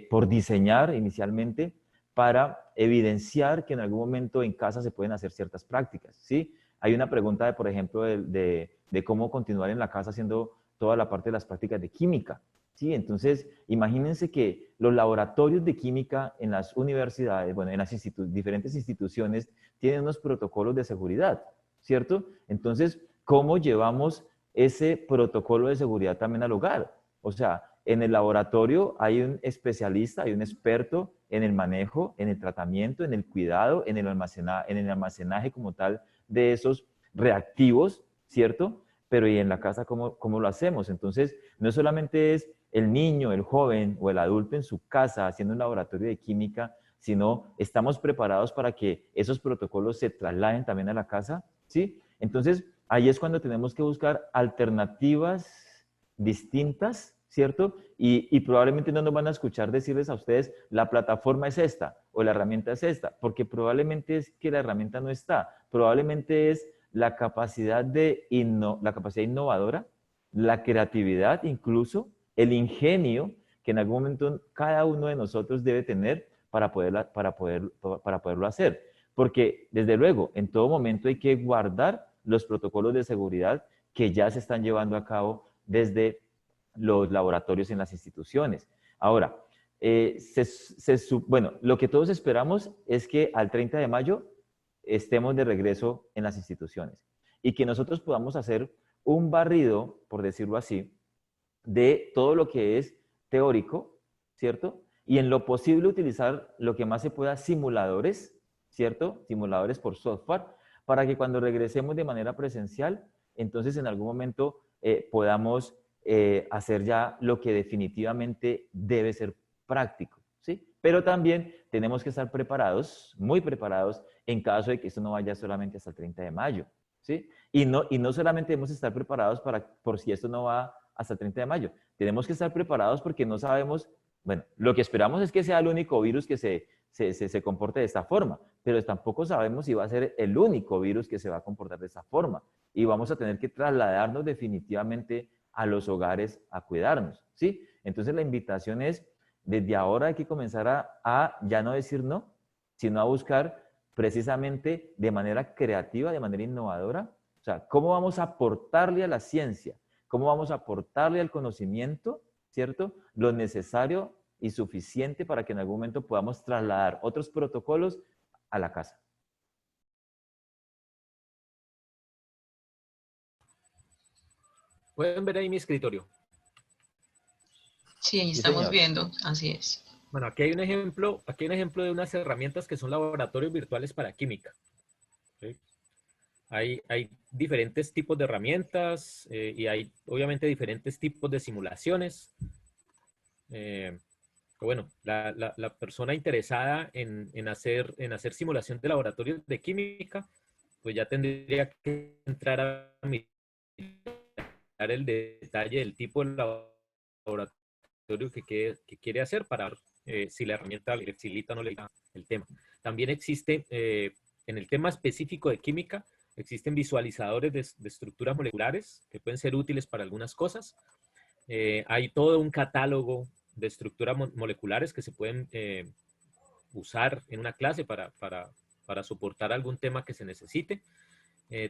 por diseñar inicialmente, para evidenciar que en algún momento en casa se pueden hacer ciertas prácticas, ¿sí? Hay una pregunta, por ejemplo, de cómo continuar en la casa haciendo toda la parte de las prácticas de química, ¿sí? Entonces, imagínense que los laboratorios de química en las universidades, bueno, en las diferentes instituciones, tienen unos protocolos de seguridad, ¿cierto? Entonces, ¿cómo llevamos ese protocolo de seguridad también al hogar? O sea, en el laboratorio hay un especialista, hay un experto en el manejo, en el tratamiento, en el cuidado, en el almacenaje como tal de esos reactivos, ¿cierto? Pero ¿y en la casa cómo lo hacemos? Entonces, no solamente es el niño, el joven o el adulto en su casa haciendo un laboratorio de química, sino estamos preparados para que esos protocolos se trasladen también a la casa, ¿sí? Entonces, ahí es cuando tenemos que buscar alternativas distintas, ¿cierto? Y probablemente no nos van a escuchar decirles a ustedes, la plataforma es esta o la herramienta es esta, porque probablemente es que la herramienta no está, probablemente es la capacidad innovadora, la creatividad incluso, el ingenio que en algún momento cada uno de nosotros debe tener para poderlo hacer. Porque, desde luego, en todo momento hay que guardar los protocolos de seguridad que ya se están llevando a cabo desde los laboratorios en las instituciones. Ahora, bueno, lo que todos esperamos es que al 30 de mayo estemos de regreso en las instituciones y que nosotros podamos hacer un barrido, por decirlo así, de todo lo que es teórico, ¿cierto? Y en lo posible utilizar lo que más se pueda simuladores, ¿cierto? Simuladores por software, para que cuando regresemos de manera presencial, entonces en algún momento podamos hacer ya lo que definitivamente debe ser práctico, ¿sí? Pero también tenemos que estar preparados, muy preparados, en caso de que esto no vaya solamente hasta el 30 de mayo, ¿sí? Y no solamente debemos estar preparados por si esto no va hasta el 30 de mayo. Tenemos que estar preparados porque no sabemos, bueno, lo que esperamos es que sea el único virus que se comporte de esta forma, pero tampoco sabemos si va a ser el único virus que se va a comportar de esta forma. Y vamos a tener que trasladarnos definitivamente a los hogares a cuidarnos, ¿sí? Entonces la invitación es, desde ahora hay que comenzar a ya no decir no, sino a buscar precisamente de manera creativa, de manera innovadora, o sea, cómo vamos a aportarle a la ciencia, cómo vamos a aportarle al conocimiento, ¿cierto? Lo necesario y suficiente para que en algún momento podamos trasladar otros protocolos a la casa. Pueden ver ahí mi escritorio. Sí, ahí estamos viendo, así es. Bueno, aquí hay un ejemplo de unas herramientas que son laboratorios virtuales para química. ¿Sí? Hay diferentes tipos de herramientas y hay obviamente diferentes tipos de simulaciones. bueno, la persona interesada en hacer simulación de laboratorios de química, pues ya tendría que entrar a mirar el detalle del tipo de laboratorio que quiere hacer para ver si la herramienta le facilita o no le da el tema. También existe, en el tema específico de química, existen visualizadores de estructuras moleculares que pueden ser útiles para algunas cosas. Hay todo un catálogo de estructuras moleculares que se pueden usar en una clase para soportar algún tema que se necesite.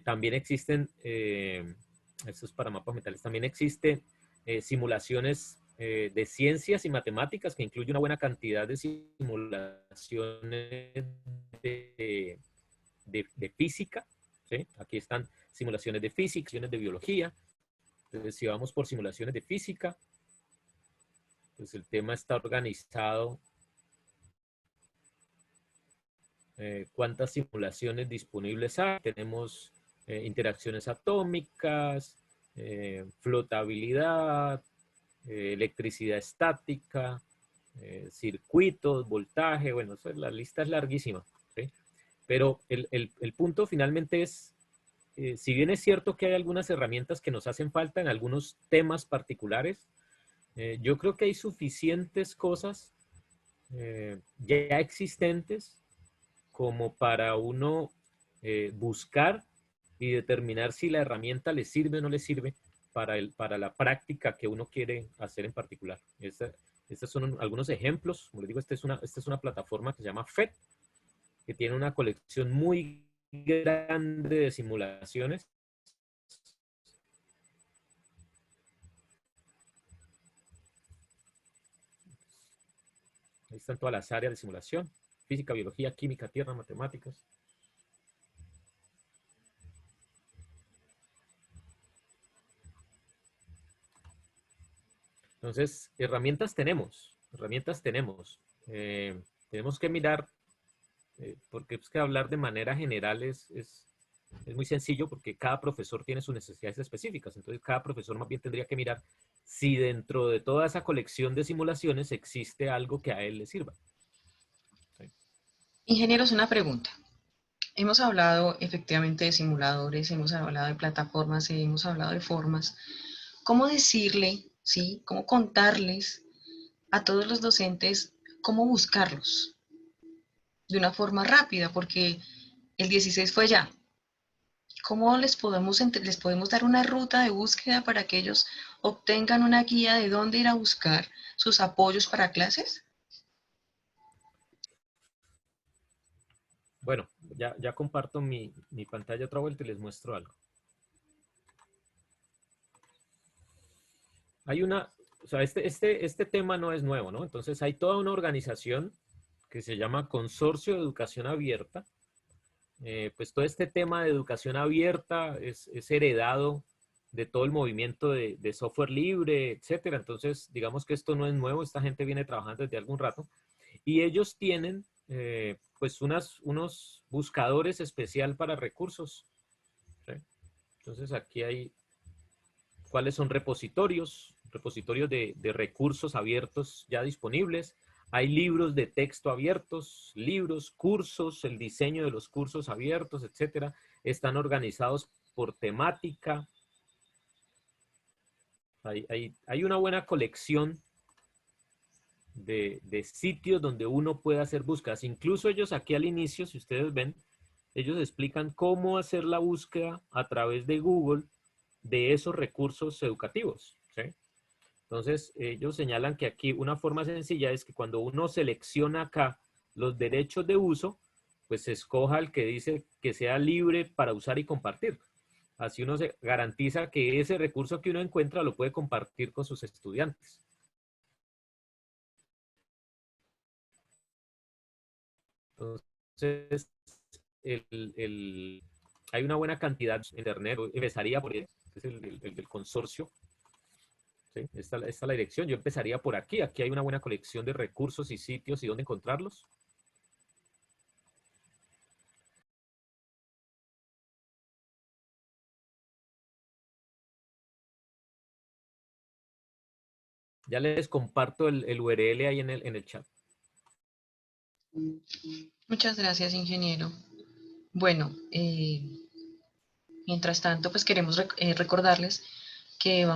También existen, esto es para mapas mentales, también existen simulaciones de ciencias y matemáticas que incluye una buena cantidad de simulaciones de física, ¿sí? Aquí están simulaciones de física, simulaciones de biología. Entonces, si vamos por simulaciones de física, pues el tema está organizado. ¿Cuántas simulaciones disponibles hay? Tenemos interacciones atómicas, flotabilidad, electricidad estática, circuitos, voltaje. Bueno, la lista es larguísima, ¿sí? Pero el punto finalmente es, si bien es cierto que hay algunas herramientas que nos hacen falta en algunos temas particulares, yo creo que hay suficientes cosas ya existentes como para uno buscar y determinar si la herramienta le sirve o no le sirve para la práctica que uno quiere hacer en particular. Estos son algunos ejemplos. Como les digo, esta es una plataforma que se llama FET, que tiene una colección muy grande de simulaciones. Ahí están todas las áreas de simulación: física, biología, química, tierra, matemáticas. Entonces, herramientas tenemos. Tenemos que mirar, porque es que hablar de manera general es muy sencillo, porque cada profesor tiene sus necesidades específicas. Entonces, cada profesor más bien tendría que mirar si dentro de toda esa colección de simulaciones existe algo que a él le sirva. Sí. Ingenieros, una pregunta. Hemos hablado efectivamente de simuladores, hemos hablado de plataformas, hemos hablado de formas. ¿Cómo decirle, sí, cómo contarles a todos los docentes cómo buscarlos de una forma rápida? Porque el 16 fue ya. ¿Cómo les podemos dar una ruta de búsqueda para que ellos obtengan una guía de dónde ir a buscar sus apoyos para clases? Bueno, ya comparto mi pantalla otra vuelta y les muestro algo. Hay o sea, este tema no es nuevo, ¿no? Entonces hay toda una organización que se llama Consorcio de Educación Abierta. Pues todo este tema de educación abierta es heredado de todo el movimiento de software libre, etcétera. Entonces, digamos que esto no es nuevo, esta gente viene trabajando desde algún rato. Y ellos tienen, pues, unos buscadores especial para recursos, ¿sí? Entonces, aquí hay cuáles son repositorios de recursos abiertos ya disponibles. Hay libros de texto abiertos, libros, cursos, el diseño de los cursos abiertos, etcétera. Están organizados por temática. Hay una buena colección de sitios donde uno puede hacer búsquedas. Incluso ellos aquí al inicio, si ustedes ven, ellos explican cómo hacer la búsqueda a través de Google de esos recursos educativos, ¿sí? Entonces, ellos señalan que aquí una forma sencilla es que cuando uno selecciona acá los derechos de uso, pues se escoja el que dice que sea libre para usar y compartir. Así uno se garantiza que ese recurso que uno encuentra lo puede compartir con sus estudiantes. Entonces, hay una buena cantidad de internet. Empezaría por este, que es el del consorcio. ¿Sí? Esta es la dirección. Yo empezaría por aquí. Aquí hay una buena colección de recursos y sitios y dónde encontrarlos. Ya les comparto el URL ahí en el chat. Muchas gracias, ingeniero. Bueno, mientras tanto, pues queremos recordarles que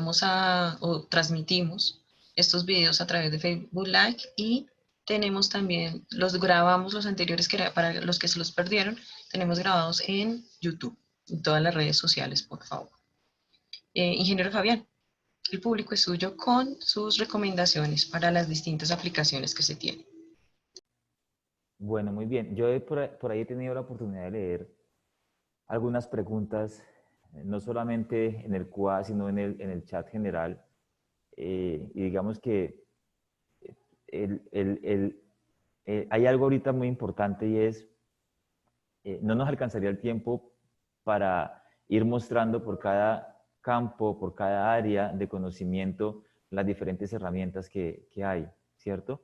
transmitimos estos videos a través de Facebook Live y tenemos también, grabamos los anteriores, que era para los que se los perdieron, tenemos grabados en YouTube, en todas las redes sociales, por favor. Ingeniero Fabián, el público es suyo con sus recomendaciones para las distintas aplicaciones que se tienen. Bueno, muy bien. Yo por ahí he tenido la oportunidad de leer algunas preguntas, no solamente en el QA, sino en el chat general. Y digamos que hay algo ahorita muy importante y es, no nos alcanzaría el tiempo para ir mostrando por cada campo, por cada área de conocimiento, las diferentes herramientas que hay, ¿cierto?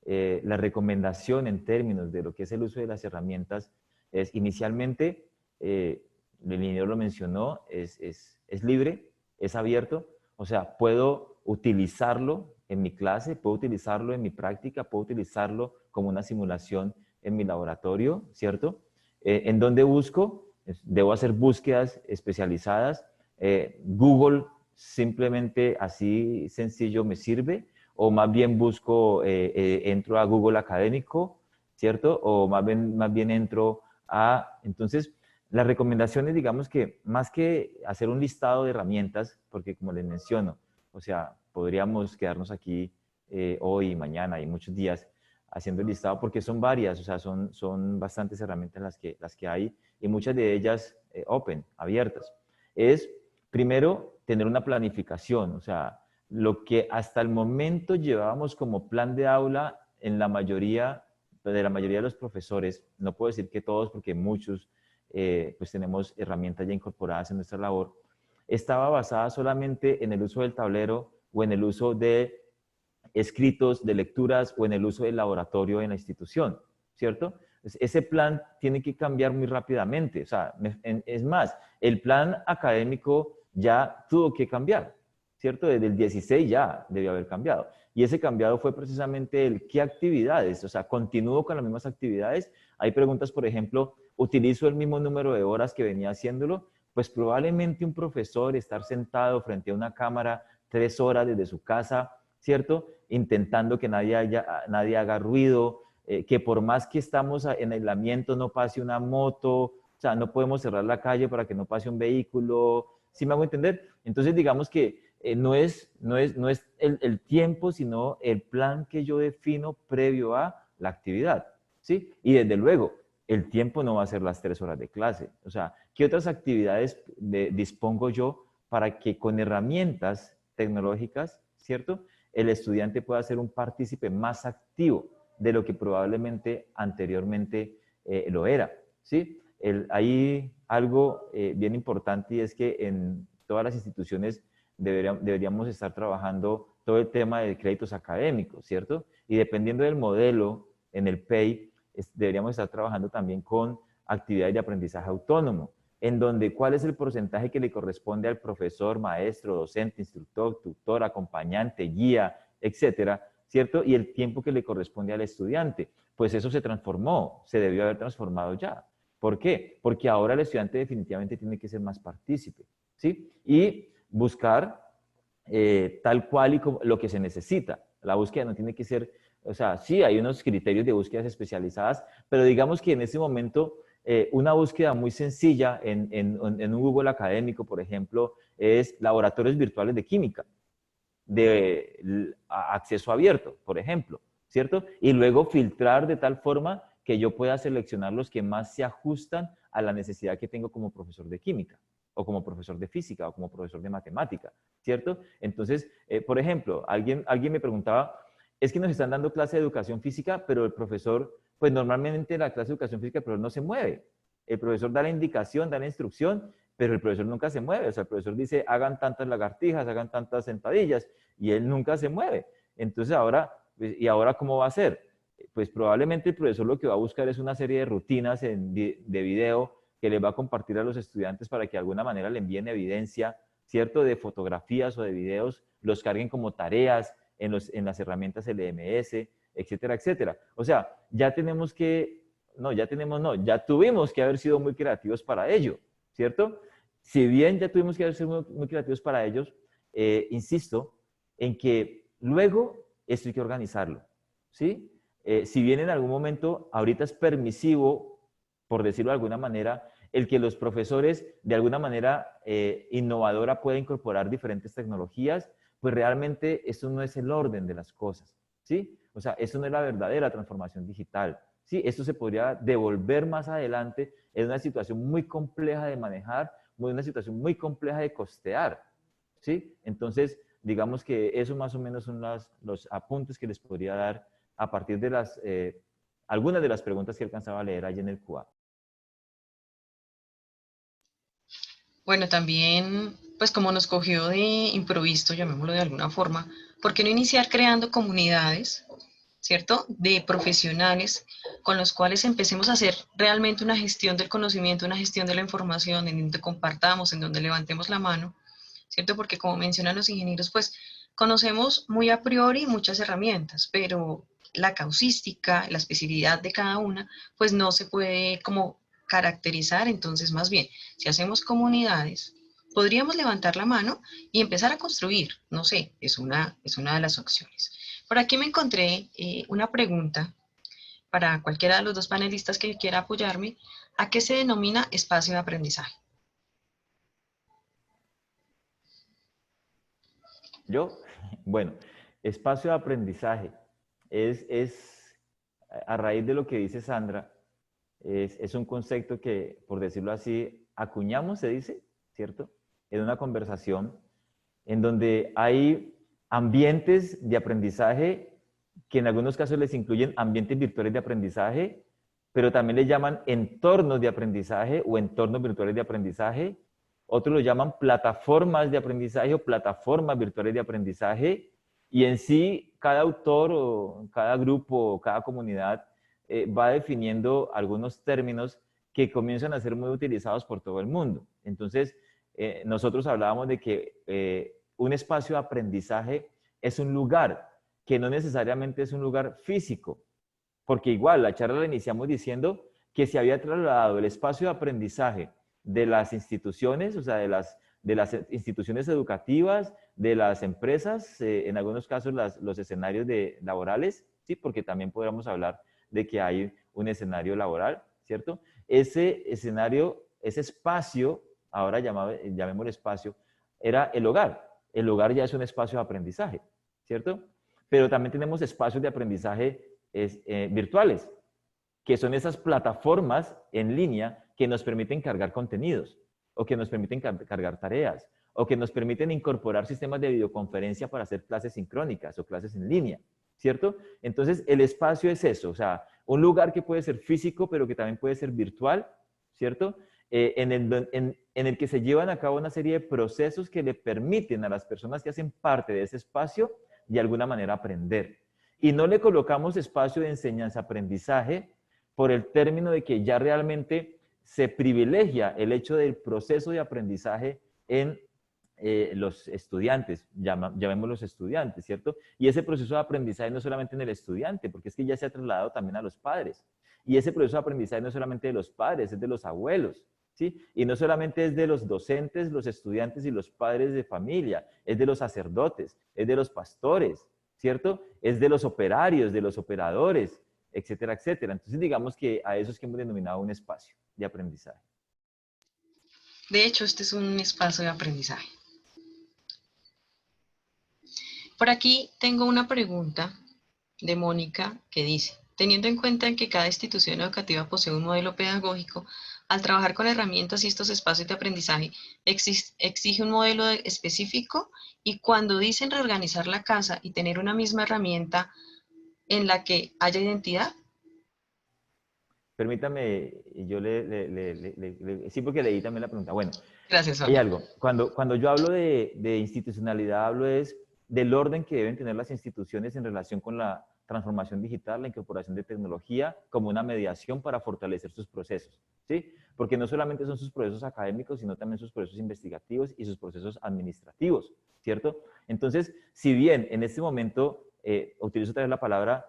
La recomendación en términos de lo que es el uso de las herramientas es inicialmente, el ingeniero lo mencionó, es libre, es abierto, o sea, puedo utilizarlo en mi clase, puedo utilizarlo en mi práctica, puedo utilizarlo como una simulación en mi laboratorio, ¿cierto? ¿En dónde busco? Debo hacer búsquedas especializadas. Google simplemente así sencillo me sirve, o más bien busco, entro a Google Académico, ¿cierto? O más bien entro a... Entonces, las recomendaciones, digamos que más que hacer un listado de herramientas, porque como les menciono, o sea, podríamos quedarnos aquí hoy, mañana y muchos días haciendo el listado, porque son varias, o sea, son bastantes herramientas las que hay, y muchas de ellas open, abiertas. Es, primero, tener una planificación, o sea, lo que hasta el momento llevábamos como plan de aula en la mayoría de los profesores, no puedo decir que todos, porque muchos pues tenemos herramientas ya incorporadas en nuestra labor, estaba basada solamente en el uso del tablero o en el uso de escritos, de lecturas o en el uso del laboratorio en la institución, ¿cierto? Ese plan tiene que cambiar muy rápidamente, o sea, es más, el plan académico ya tuvo que cambiar, ¿cierto? Desde el 16 ya debió haber cambiado. Y ese cambiado fue precisamente el qué actividades, o sea, continúo con las mismas actividades. Hay preguntas, por ejemplo, ¿utilizo el mismo número de horas que venía haciéndolo? Pues probablemente un profesor estar sentado frente a una cámara 3 horas desde su casa, ¿cierto? Intentando que nadie haga ruido, que por más que estamos en aislamiento no pase una moto, o sea, no podemos cerrar la calle para que no pase un vehículo, ¿sí me hago entender? Entonces, digamos que no es el tiempo, sino el plan que yo defino previo a la actividad, ¿sí? Y desde luego, el tiempo no va a ser las 3 horas de clase. O sea, ¿qué otras actividades dispongo yo para que con herramientas tecnológicas, ¿cierto?, el estudiante pueda ser un partícipe más activo de lo que probablemente anteriormente lo era, ¿sí? Hay algo bien importante, y es que en todas las instituciones deberíamos estar trabajando todo el tema de créditos académicos, ¿cierto? Y dependiendo del modelo en el PEI, deberíamos estar trabajando también con actividades de aprendizaje autónomo, en donde cuál es el porcentaje que le corresponde al profesor, maestro, docente, instructor, tutor, acompañante, guía, etcétera, ¿cierto? Y el tiempo que le corresponde al estudiante. Pues eso se transformó, se debió haber transformado ya. ¿Por qué? Porque ahora el estudiante definitivamente tiene que ser más partícipe, ¿sí? Y buscar tal cual y como, lo que se necesita. La búsqueda no tiene que ser, o sea, sí hay unos criterios de búsquedas especializadas, pero digamos que en ese momento una búsqueda muy sencilla en un Google académico, por ejemplo, es laboratorios virtuales de química, de acceso abierto, por ejemplo, ¿cierto? Y luego filtrar de tal forma que yo pueda seleccionar los que más se ajustan a la necesidad que tengo como profesor de química, o como profesor de física, o como profesor de matemática, ¿cierto? Entonces, por ejemplo, alguien me preguntaba, es que nos están dando clase de educación física, pero el profesor, pues normalmente la clase de educación física, pero no se mueve. El profesor da la indicación, da la instrucción, pero el profesor nunca se mueve. O sea, el profesor dice, hagan tantas lagartijas, hagan tantas sentadillas, y él nunca se mueve. Entonces ahora, ¿y ahora cómo va a ser? Pues probablemente el profesor lo que va a buscar es una serie de rutinas de video que le va a compartir a los estudiantes para que de alguna manera le envíen evidencia, ¿cierto? De fotografías o de videos, los carguen como tareas, en las herramientas LMS, etcétera, etcétera. O sea, ya tuvimos que haber sido muy creativos para ello, ¿cierto? Si bien ya tuvimos que haber sido muy creativos para ellos, insisto en que luego esto hay que organizarlo, ¿sí? Si bien en algún momento, ahorita es permisivo, por decirlo de alguna manera, el que los profesores de alguna manera innovadora puedan incorporar diferentes tecnologías, pues realmente eso no es el orden de las cosas, ¿sí? O sea, eso no es la verdadera transformación digital, ¿sí? Esto se podría devolver más adelante en una situación muy compleja de manejar, una situación muy compleja de costear, ¿sí? Entonces, digamos que eso más o menos son los apuntes que les podría dar a partir de algunas de las preguntas que alcanzaba a leer allí en el QA. Bueno, también, pues como nos cogió de improviso, llamémoslo de alguna forma, ¿por qué no iniciar creando comunidades, ¿cierto?, de profesionales con los cuales empecemos a hacer realmente una gestión del conocimiento, una gestión de la información, en donde compartamos, en donde levantemos la mano, ¿cierto? Porque como mencionan los ingenieros, pues conocemos muy a priori muchas herramientas, pero la causística, la especificidad de cada una, pues no se puede como caracterizar. Entonces, más bien, si hacemos comunidades, podríamos levantar la mano y empezar a construir, no sé, es una de las opciones. Por aquí me encontré una pregunta para cualquiera de los dos panelistas que quiera apoyarme. ¿A qué se denomina espacio de aprendizaje? ¿Yo? Bueno, espacio de aprendizaje es a raíz de lo que dice Sandra, es un concepto que, por decirlo así, acuñamos, se dice, ¿cierto? En una conversación en donde hay ambientes de aprendizaje que en algunos casos les incluyen ambientes virtuales de aprendizaje, pero también le llaman entornos de aprendizaje o entornos virtuales de aprendizaje. Otros lo llaman plataformas de aprendizaje o plataformas virtuales de aprendizaje. Y en sí, cada autor o cada grupo o cada comunidad va definiendo algunos términos que comienzan a ser muy utilizados por todo el mundo. Entonces, nosotros hablábamos de que un espacio de aprendizaje es un lugar que no necesariamente es un lugar físico, porque igual la charla la iniciamos diciendo que se había trasladado el espacio de aprendizaje de las instituciones, o sea, de las instituciones educativas, de las empresas, en algunos casos los escenarios laborales, ¿sí? Porque también podríamos hablar de que hay un escenario laboral, ¿cierto? Ese escenario, ese espacio, ahora llamémoslo espacio, era el hogar. El hogar ya es un espacio de aprendizaje, ¿cierto? Pero también tenemos espacios de aprendizaje virtuales, que son esas plataformas en línea que nos permiten cargar contenidos, o que nos permiten cargar tareas, o que nos permiten incorporar sistemas de videoconferencia para hacer clases sincrónicas o clases en línea, ¿cierto? Entonces, el espacio es eso, o sea, un lugar que puede ser físico, pero que también puede ser virtual, ¿cierto? En el que se llevan a cabo una serie de procesos que le permiten a las personas que hacen parte de ese espacio, de alguna manera, aprender. Y no le colocamos espacio de enseñanza-aprendizaje por el término de que ya realmente se privilegia el hecho del proceso de aprendizaje en los estudiantes, llamémoslos estudiantes, ¿cierto? Y ese proceso de aprendizaje no solamente en el estudiante, porque es que ya se ha trasladado también a los padres. Y ese proceso de aprendizaje no es solamente de los padres, es de los abuelos, ¿sí? Y no solamente es de los docentes, los estudiantes y los padres de familia, es de los sacerdotes, es de los pastores, ¿cierto? Es de los operarios, de los operadores, etcétera, etcétera. Entonces, digamos que a eso es que hemos denominado un espacio de aprendizaje. De hecho, este es un espacio de aprendizaje. Por aquí tengo una pregunta de Mónica que dice: teniendo en cuenta que cada institución educativa posee un modelo pedagógico, al trabajar con herramientas y estos espacios de aprendizaje, exige un modelo específico, y cuando dicen reorganizar la casa y tener una misma herramienta en la que haya identidad. Permítame, yo sí, porque leí también la pregunta. Bueno, gracias, hay algo. Cuando yo hablo de institucionalidad, hablo es del orden que deben tener las instituciones en relación con la transformación digital, la incorporación de tecnología como una mediación para fortalecer sus procesos, ¿sí? Porque no solamente son sus procesos académicos, sino también sus procesos investigativos y sus procesos administrativos, ¿cierto? Entonces, si bien en este momento, utilizo otra vez la palabra,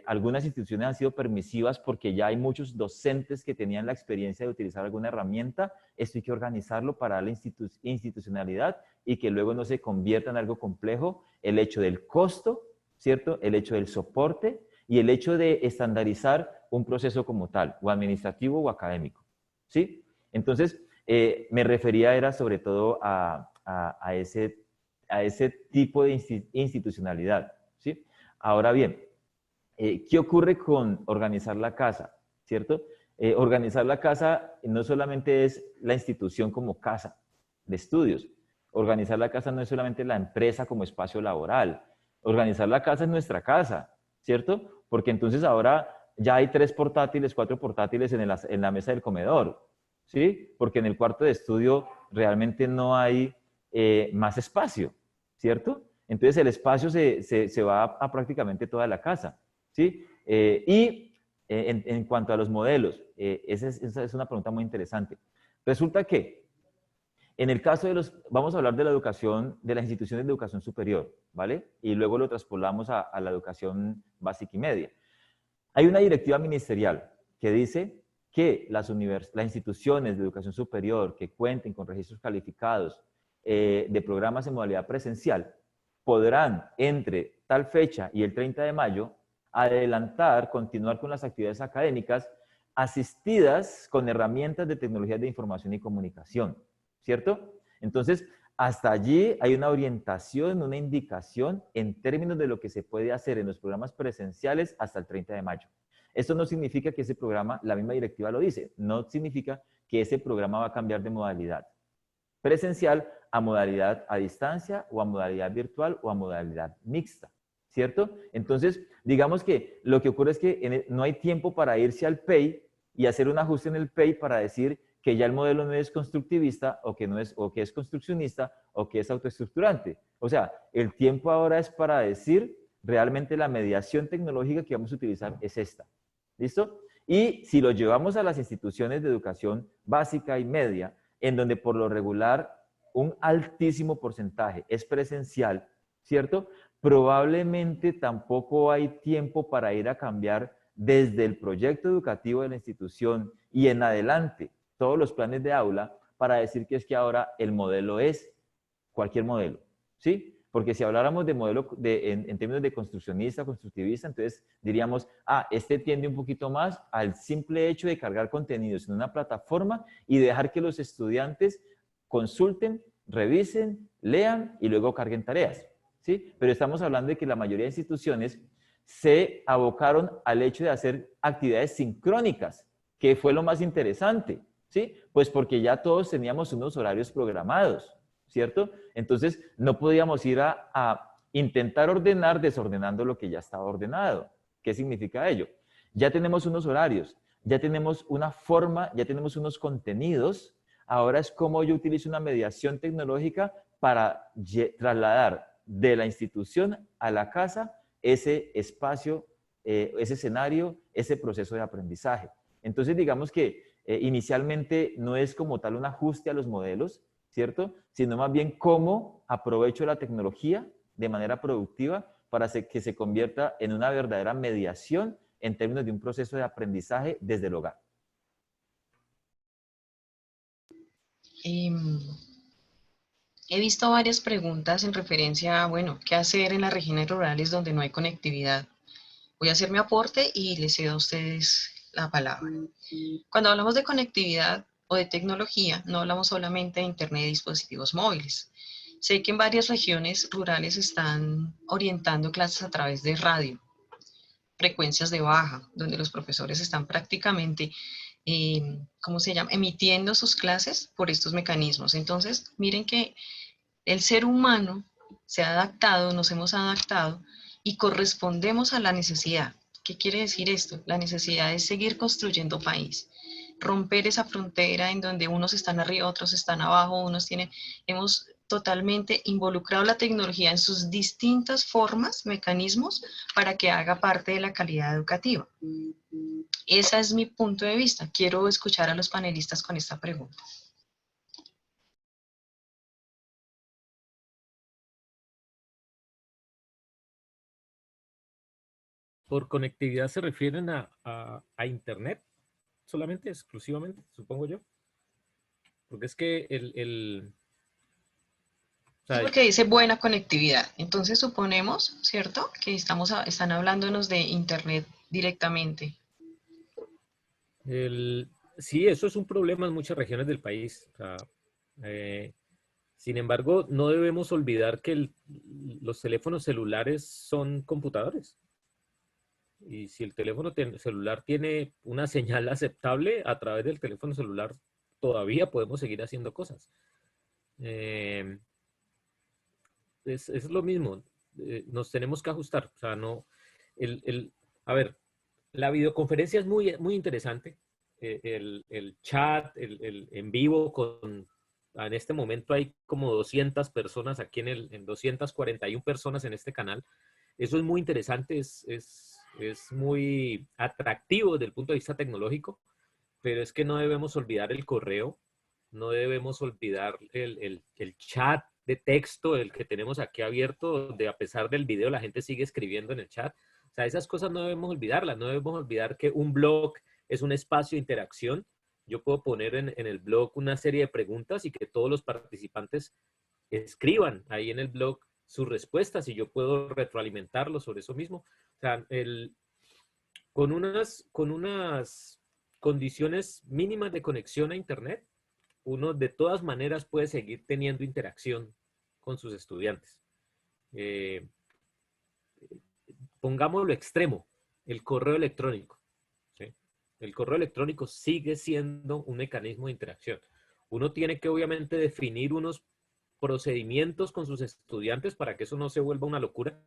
algunas instituciones han sido permisivas porque ya hay muchos docentes que tenían la experiencia de utilizar alguna herramienta, esto hay que organizarlo para la institucionalidad y que luego no se convierta en algo complejo, el hecho del costo, ¿cierto? El hecho del soporte y el hecho de estandarizar un proceso como tal, o administrativo o académico, ¿sí? Entonces, me refería era sobre todo a ese tipo de institucionalidad, ¿sí? Ahora bien, ¿qué ocurre con organizar la casa? ¿Cierto? Organizar la casa no solamente es la institución como casa de estudios. Organizar la casa no es solamente la empresa como espacio laboral. Organizar la casa es nuestra casa, ¿cierto? Porque entonces ahora ya hay 3 portátiles, 4 portátiles en la mesa del comedor, ¿sí? Porque en el cuarto de estudio realmente no hay más espacio, ¿cierto? Entonces el espacio se va a prácticamente toda la casa, ¿sí? En cuanto a los modelos, esa es una pregunta muy interesante. Resulta que en el caso de vamos a hablar de la educación, de las instituciones de educación superior, ¿vale? Y luego lo traspolamos a la educación básica y media. Hay una directiva ministerial que dice que las instituciones de educación superior que cuenten con registros calificados de programas en modalidad presencial podrán, entre tal fecha y el 30 de mayo, continuar con las actividades académicas asistidas con herramientas de tecnologías de información y comunicación, ¿cierto? Entonces, hasta allí hay una orientación, una indicación en términos de lo que se puede hacer en los programas presenciales hasta el 30 de mayo. Esto no significa que ese programa, la misma directiva lo dice, no significa que ese programa va a cambiar de modalidad presencial a modalidad a distancia o a modalidad virtual o a modalidad mixta, ¿cierto? Entonces, digamos que lo que ocurre es que no hay tiempo para irse al PEI y hacer un ajuste en el PEI para decir que ya el modelo no es constructivista o que es construccionista o que es autoestructurante. O sea, el tiempo ahora es para decir realmente la mediación tecnológica que vamos a utilizar es esta. ¿Listo? Y si lo llevamos a las instituciones de educación básica y media, en donde por lo regular un altísimo porcentaje es presencial, ¿cierto? Probablemente tampoco hay tiempo para ir a cambiar desde el proyecto educativo de la institución y en adelante todos los planes de aula para decir que es que ahora el modelo es cualquier modelo, ¿sí? Porque si habláramos de modelo en términos de construccionista, constructivista, entonces diríamos, este tiende un poquito más al simple hecho de cargar contenidos en una plataforma y dejar que los estudiantes consulten, revisen, lean y luego carguen tareas, ¿sí? Pero estamos hablando de que la mayoría de instituciones se abocaron al hecho de hacer actividades sincrónicas, que fue lo más interesante, ¿sí? Pues porque ya todos teníamos unos horarios programados, ¿cierto? Entonces, no podíamos ir a intentar ordenar desordenando lo que ya estaba ordenado. ¿Qué significa ello? Ya tenemos unos horarios, ya tenemos una forma, ya tenemos unos contenidos. Ahora es cómo yo utilizo una mediación tecnológica para trasladar de la institución a la casa ese espacio, ese escenario, ese proceso de aprendizaje. Entonces, digamos que inicialmente no es como tal un ajuste a los modelos, ¿cierto? Sino más bien cómo aprovecho la tecnología de manera productiva para que se convierta en una verdadera mediación en términos de un proceso de aprendizaje desde el hogar. He visto varias preguntas en referencia a, bueno, ¿qué hacer en las regiones rurales donde no hay conectividad? Voy a hacer mi aporte y les cedo a ustedes la palabra. Cuando hablamos de conectividad o de tecnología, no hablamos solamente de internet y dispositivos móviles. Sé que en varias regiones rurales están orientando clases a través de radio, frecuencias de baja, donde los profesores están prácticamente, ¿cómo se llama?, emitiendo sus clases por estos mecanismos. Entonces, miren que el ser humano se ha adaptado, nos hemos adaptado y correspondemos a la necesidad. ¿Qué quiere decir esto? La necesidad es seguir construyendo país, romper esa frontera en donde unos están arriba, otros están abajo, hemos totalmente involucrado la tecnología en sus distintas formas, mecanismos, para que haga parte de la calidad educativa. Ese es mi punto de vista. Quiero escuchar a los panelistas con esta pregunta. ¿Por conectividad se refieren a Internet solamente, exclusivamente, supongo yo? Porque es que o sea, Porque dice buena conectividad. Entonces suponemos, ¿cierto? Que están hablándonos de Internet directamente. sí, eso es un problema en muchas regiones del país. O sea, sin embargo, no debemos olvidar que los teléfonos celulares son computadores. Y si el teléfono celular tiene una señal aceptable, a través del teléfono celular todavía podemos seguir haciendo cosas. Es lo mismo. Nos tenemos que ajustar. O sea, no... a ver, la videoconferencia es muy, muy interesante. El chat, en vivo en este momento hay como 200 personas aquí en 241 personas en este canal. Eso es muy interesante, es muy atractivo desde el punto de vista tecnológico, pero es que no debemos olvidar el correo, no debemos olvidar el chat de texto, el que tenemos aquí abierto, donde a pesar del video la gente sigue escribiendo en el chat. O sea, esas cosas no debemos olvidarlas, no debemos olvidar que un blog es un espacio de interacción. Yo puedo poner en el blog una serie de preguntas y que todos los participantes escriban ahí en el blog sus respuestas y yo puedo retroalimentarlos sobre eso mismo. O sea, con unas condiciones mínimas de conexión a Internet, uno de todas maneras puede seguir teniendo interacción con sus estudiantes. Pongámoslo extremo, el correo electrónico. ¿Sí? El correo electrónico sigue siendo un mecanismo de interacción. Uno tiene que obviamente definir unos procedimientos con sus estudiantes para que eso no se vuelva una locura,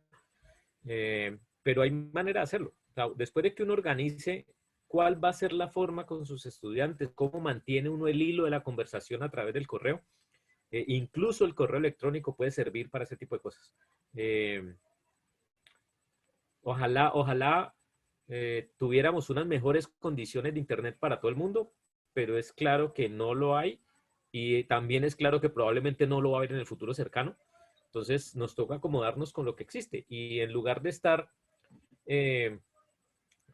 pero hay manera de hacerlo. O sea, después de que uno organice cuál va a ser la forma con sus estudiantes, cómo mantiene uno el hilo de la conversación a través del correo, incluso el correo electrónico puede servir para ese tipo de cosas. Ojalá tuviéramos unas mejores condiciones de Internet para todo el mundo, pero es claro que no lo hay y también es claro que probablemente no lo va a haber en el futuro cercano. Entonces nos toca acomodarnos con lo que existe y en lugar de estar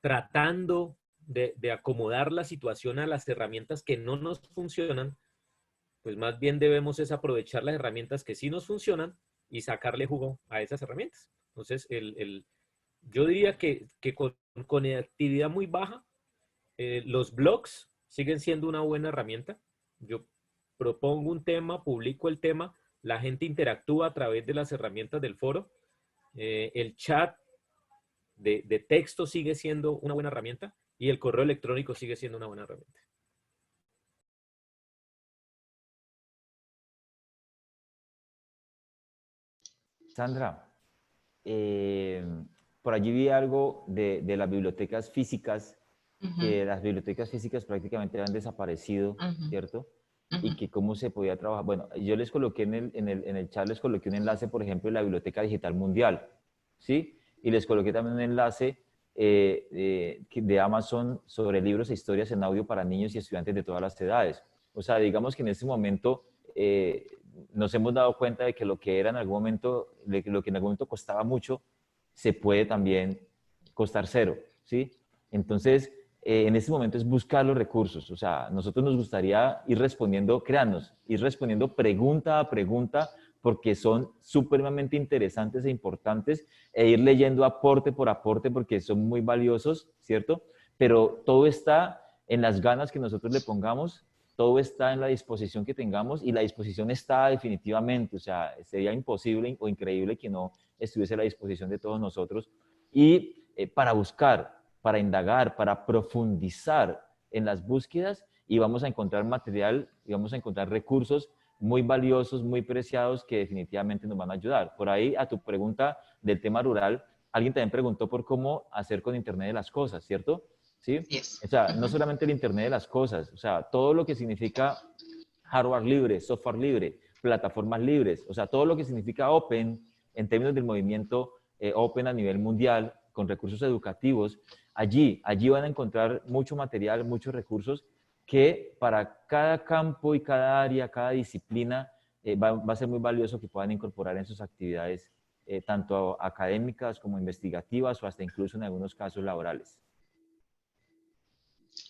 tratando de acomodar la situación a las herramientas que no nos funcionan, pues más bien debemos es aprovechar las herramientas que sí nos funcionan y sacarle jugo a esas herramientas. Entonces, yo diría que con conectividad muy baja, los blogs siguen siendo una buena herramienta. Yo propongo un tema, publico el tema, la gente interactúa a través de las herramientas del foro. El chat de texto sigue siendo una buena herramienta y el correo electrónico sigue siendo una buena herramienta. Sandra, por allí vi algo de las bibliotecas físicas, que las bibliotecas físicas prácticamente han desaparecido, ¿cierto? Y que cómo se podía trabajar. Bueno, yo les coloqué en el chat, les coloqué un enlace, por ejemplo, de la Biblioteca Digital Mundial, ¿sí? Y les coloqué también un enlace de Amazon sobre libros e historias en audio para niños y estudiantes de todas las edades. O sea, digamos que en este momento nos hemos dado cuenta de que lo que era en algún momento, lo que en algún momento costaba mucho, se puede también costar cero, ¿sí? Entonces, en este momento es buscar los recursos. O sea, nosotros nos gustaría ir respondiendo, créanos, ir respondiendo pregunta a pregunta, porque son supremamente interesantes e importantes, e ir leyendo aporte por aporte, porque son muy valiosos, ¿cierto? Pero todo está en las ganas que nosotros le pongamos, todo está en la disposición que tengamos, y la disposición está definitivamente. O sea, sería imposible o increíble que no estuviese a la disposición de todos nosotros. Y para buscar, para indagar, para profundizar en las búsquedas, y vamos a encontrar material y vamos a encontrar recursos muy valiosos, muy preciados, que definitivamente nos van a ayudar. Por ahí, a tu pregunta del tema rural, alguien también preguntó por cómo hacer con Internet de las cosas, ¿cierto? ¿Sí? Yes. O sea, no solamente el Internet de las cosas, o sea, todo lo que significa hardware libre, software libre, plataformas libres, o sea, todo lo que significa open en términos del movimiento open a nivel mundial, con recursos educativos, allí van a encontrar mucho material, muchos recursos que para cada campo y cada área, cada disciplina, va a ser muy valioso que puedan incorporar en sus actividades, tanto académicas como investigativas o hasta incluso en algunos casos laborales.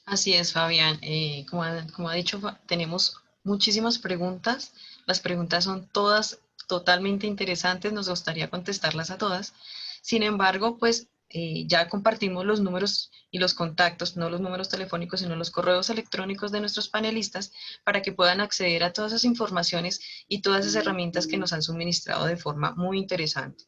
Así es, Fabián. Como ha dicho, tenemos muchísimas preguntas. Las preguntas son todas totalmente interesantes. Nos gustaría contestarlas a todas. Sin embargo, pues ya compartimos los números y los contactos, no los números telefónicos, sino los correos electrónicos de nuestros panelistas para que puedan acceder a todas esas informaciones y todas esas herramientas que nos han suministrado de forma muy interesante.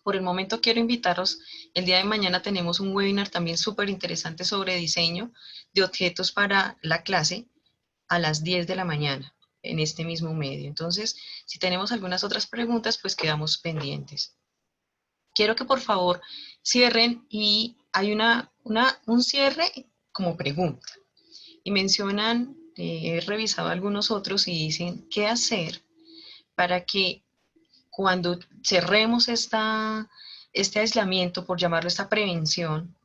Por el momento quiero invitarlos, el día de mañana tenemos un webinar también súper interesante sobre diseño de objetos para la clase a las 10 de la mañana en este mismo medio. Entonces, si tenemos algunas otras preguntas, pues quedamos pendientes. Quiero que por favor cierren y hay un cierre como pregunta. Y mencionan, he revisado algunos otros y dicen, ¿qué hacer para que cuando cerremos este aislamiento, por llamarlo esta prevención,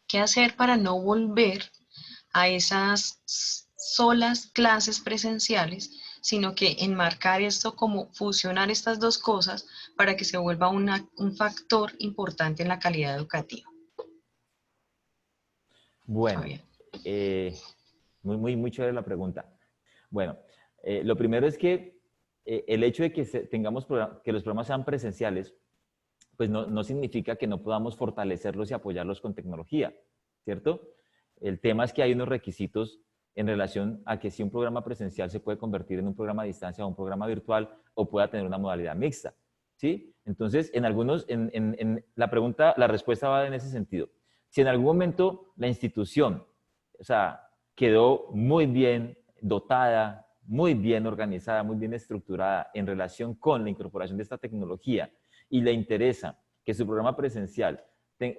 qué hacer para no volver a esas solas clases presenciales, sino que enmarcar esto como fusionar estas dos cosas para que se vuelva un factor importante en la calidad educativa? Bueno, muy chévere la pregunta. Bueno, lo primero es que el hecho de que que los programas sean presenciales, pues no significa que no podamos fortalecerlos y apoyarlos con tecnología, ¿cierto? El tema es que hay unos requisitos en relación a que si un programa presencial se puede convertir en un programa a distancia o un programa virtual o pueda tener una modalidad mixta, ¿sí? Entonces, la respuesta va en ese sentido. Si en algún momento la institución, o sea, quedó muy bien dotada, muy bien organizada, muy bien estructurada en relación con la incorporación de esta tecnología y le interesa que su programa presencial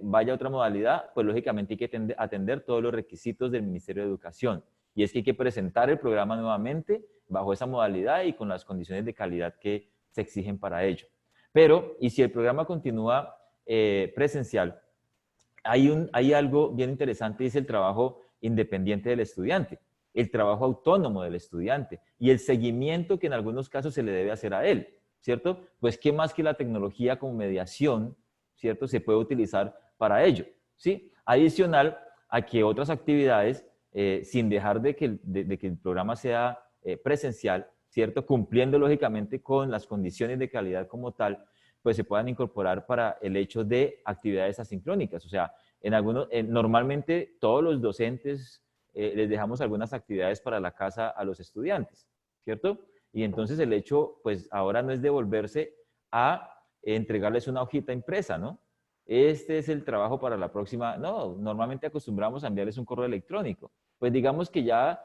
vaya a otra modalidad, pues lógicamente hay que atender todos los requisitos del Ministerio de Educación. Y es que hay que presentar el programa nuevamente bajo esa modalidad y con las condiciones de calidad que se exigen para ello. Pero, y si el programa continúa presencial, hay algo bien interesante y es el trabajo independiente del estudiante, el trabajo autónomo del estudiante y el seguimiento que en algunos casos se le debe hacer a él, ¿cierto? Pues qué más que la tecnología como mediación, ¿cierto? Se puede utilizar para ello, ¿sí? Adicional a que otras actividades, sin dejar de que el programa sea presencial, ¿cierto? Cumpliendo lógicamente con las condiciones de calidad como tal, pues se puedan incorporar para el hecho de actividades asincrónicas. O sea, normalmente todos los docentes les dejamos algunas actividades para la casa a los estudiantes, ¿cierto? Y entonces el hecho, pues ahora no es devolverse a entregarles una hojita impresa, ¿no? Este es el trabajo para la próxima. No, normalmente acostumbramos a enviarles un correo electrónico. Pues digamos que ya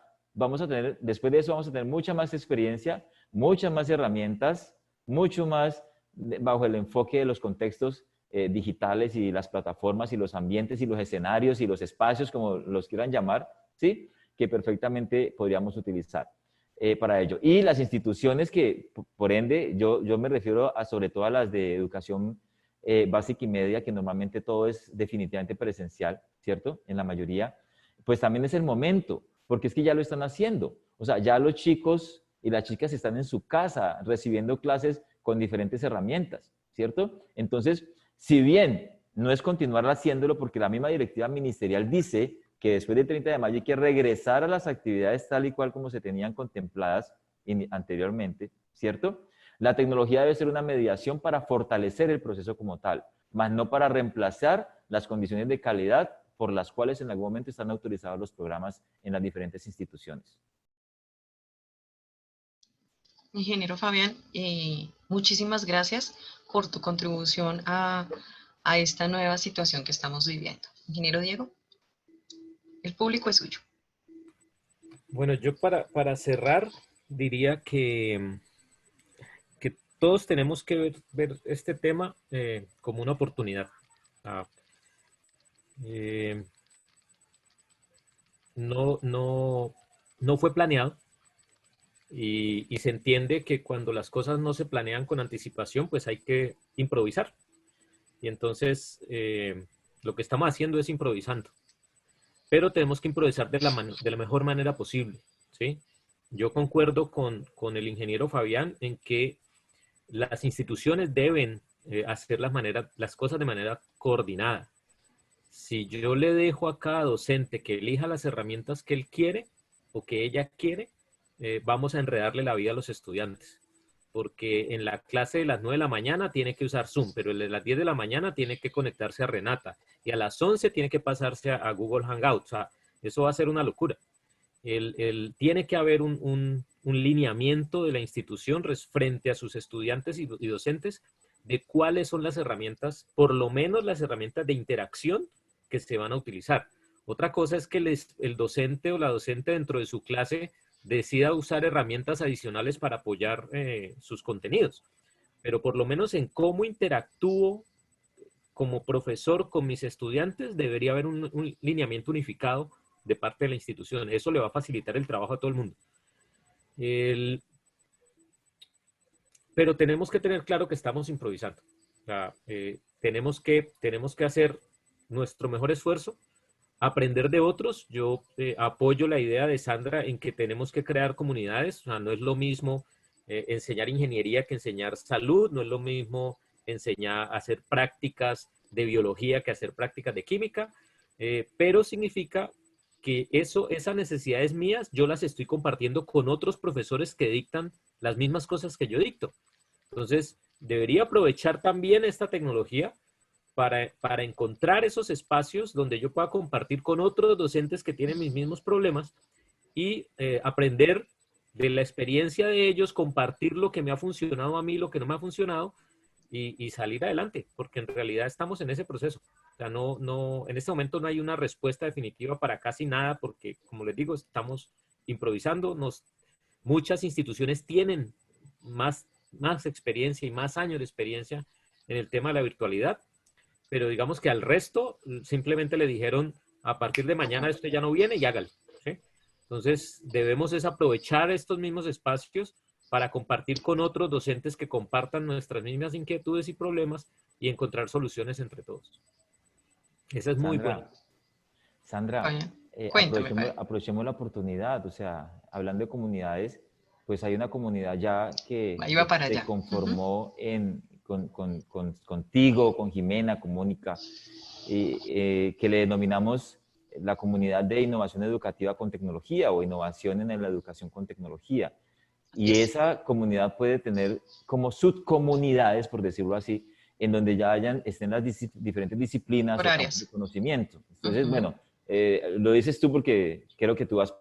después de eso vamos a tener mucha más experiencia, muchas más herramientas, mucho más bajo el enfoque de los contextos digitales y las plataformas y los ambientes y los escenarios y los espacios, como los quieran llamar, ¿sí? Que perfectamente podríamos utilizar para ello. Y las instituciones que, por ende, yo me refiero sobre todo a las de educación básica y media, que normalmente todo es definitivamente presencial, ¿cierto? En la mayoría, pues también es el momento, porque es que ya lo están haciendo. O sea, ya los chicos y las chicas están en su casa recibiendo clases con diferentes herramientas, ¿cierto? Entonces, si bien no es continuar haciéndolo porque la misma directiva ministerial dice que después del 30 de mayo hay que regresar a las actividades tal y cual como se tenían contempladas anteriormente, ¿cierto? La tecnología debe ser una mediación para fortalecer el proceso como tal, más no para reemplazar las condiciones de calidad por las cuales en algún momento están autorizados los programas en las diferentes instituciones. Ingeniero Fabián, muchísimas gracias por tu contribución a esta nueva situación que estamos viviendo. Ingeniero Diego, el público es suyo. Bueno, yo para cerrar diría que todos tenemos que ver este tema como una oportunidad. No fue planeado. y se entiende que cuando las cosas no se planean con anticipación, pues hay que improvisar. Y entonces lo que estamos haciendo es improvisando. Pero tenemos que improvisar de la mejor manera posible, ¿sí? Yo concuerdo con el ingeniero Fabián en que las instituciones deben hacer las cosas de manera coordinada. Si yo le dejo a cada docente que elija las herramientas que él quiere o que ella quiere, vamos a enredarle la vida a los estudiantes. Porque en la clase de las 9 de la mañana tiene que usar Zoom, pero de las 10 de la mañana tiene que conectarse a Renata. Y a las 11 tiene que pasarse a Google Hangouts. O sea, eso va a ser una locura. Tiene que haber un lineamiento de la institución frente a sus estudiantes y docentes de cuáles son las herramientas, por lo menos las herramientas de interacción que se van a utilizar. Otra cosa es que el docente o la docente dentro de su clase decida usar herramientas adicionales para apoyar sus contenidos. Pero por lo menos en cómo interactúo como profesor con mis estudiantes debería haber un lineamiento unificado de parte de la institución. Eso le va a facilitar el trabajo a todo el mundo. Pero tenemos que tener claro que estamos improvisando. O sea, tenemos que hacer nuestro mejor esfuerzo, aprender de otros. Yo apoyo la idea de Sandra en que tenemos que crear comunidades. O sea, no es lo mismo enseñar ingeniería que enseñar salud, no es lo mismo enseñar a hacer prácticas de biología que hacer prácticas de química, pero significa que esas necesidades mías yo las estoy compartiendo con otros profesores que dictan las mismas cosas que yo dicto. Entonces, debería aprovechar también esta tecnología para encontrar esos espacios donde yo pueda compartir con otros docentes que tienen mis mismos problemas y aprender de la experiencia de ellos, compartir lo que me ha funcionado a mí, lo que no me ha funcionado y salir adelante, porque en realidad estamos en ese proceso. O sea, en este momento no hay una respuesta definitiva para casi nada porque, como les digo, estamos improvisando. Muchas instituciones tienen más experiencia y más años de experiencia en el tema de la virtualidad, pero digamos que al resto simplemente le dijeron, a partir de mañana esto ya no viene y hágalo, ¿sí? Entonces debemos es aprovechar estos mismos espacios para compartir con otros docentes que compartan nuestras mismas inquietudes y problemas y encontrar soluciones entre todos. Esa es muy buena. Sandra, aprovechemos la oportunidad. O sea, hablando de comunidades, pues hay una comunidad ya que se conformó contigo, con Jimena, con Mónica, que le denominamos la comunidad de innovación educativa con tecnología o innovación en la educación con tecnología. Y esa comunidad puede tener como subcomunidades, por decirlo así, en donde ya estén las diferentes disciplinas o campos de conocimiento. Entonces, bueno, lo dices tú porque creo que tú has...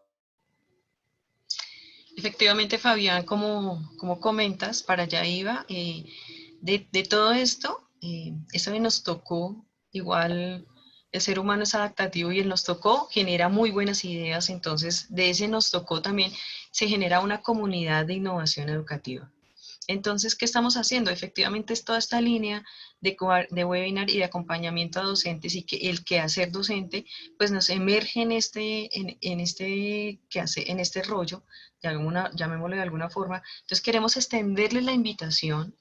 Efectivamente, Fabián, como comentas, para allá iba, de todo esto, eso que nos tocó, igual el ser humano es adaptativo y el nos tocó genera muy buenas ideas, entonces de ese nos tocó también se genera una comunidad de innovación educativa. Entonces, ¿qué estamos haciendo? Efectivamente es toda esta línea de webinar y de acompañamiento a docentes y que el quehacer docente pues nos emerge en este rollo, llamémoslo de alguna forma. Entonces queremos extenderle la invitación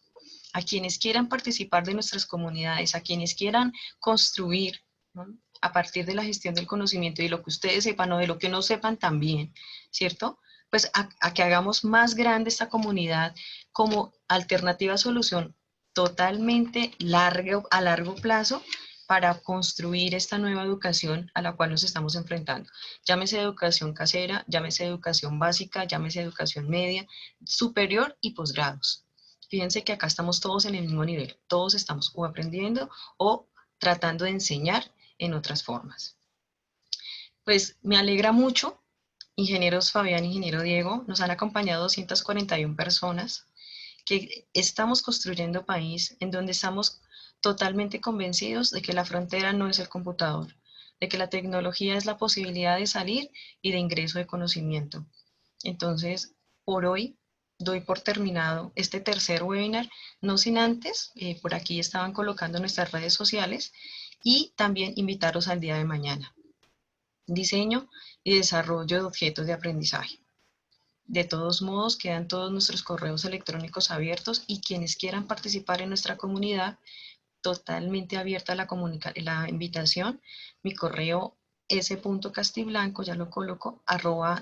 a quienes quieran participar de nuestras comunidades, a quienes quieran construir, ¿no?, a partir de la gestión del conocimiento y lo que ustedes sepan o de lo que no sepan también, ¿cierto? Pues a que hagamos más grande esta comunidad como alternativa solución totalmente a largo plazo para construir esta nueva educación a la cual nos estamos enfrentando. Llámese educación casera, llámese educación básica, llámese educación media, superior y posgrados. Fíjense que acá estamos todos en el mismo nivel, todos estamos o aprendiendo o tratando de enseñar en otras formas. Pues me alegra mucho. Ingenieros Fabián, ingeniero Diego, nos han acompañado 241 personas que estamos construyendo país en donde estamos totalmente convencidos de que la frontera no es el computador, de que la tecnología es la posibilidad de salir y de ingreso de conocimiento. Entonces, por hoy doy por terminado este tercer webinar, no sin antes, por aquí estaban colocando nuestras redes sociales y también invitaros al día de mañana. Diseño y desarrollo de objetos de aprendizaje. De todos modos, quedan todos nuestros correos electrónicos abiertos y quienes quieran participar en nuestra comunidad, totalmente abierta la invitación. Mi correo s.castiblanco, ya lo coloco,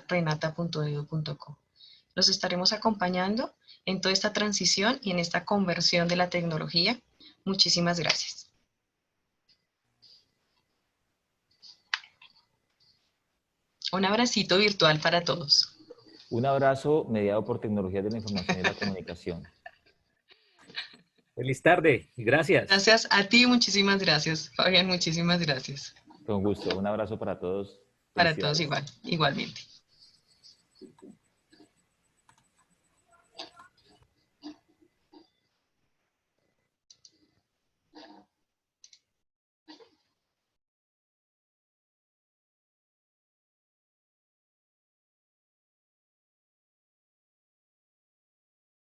@renata.edu.co. Los estaremos acompañando en toda esta transición y en esta conversión de la tecnología. Muchísimas gracias. Un abracito virtual para todos. Un abrazo mediado por tecnologías de la información y la comunicación. Feliz tarde y gracias. Gracias a ti, muchísimas gracias. Fabián, muchísimas gracias. Con gusto. Un abrazo para todos. Para todos igualmente.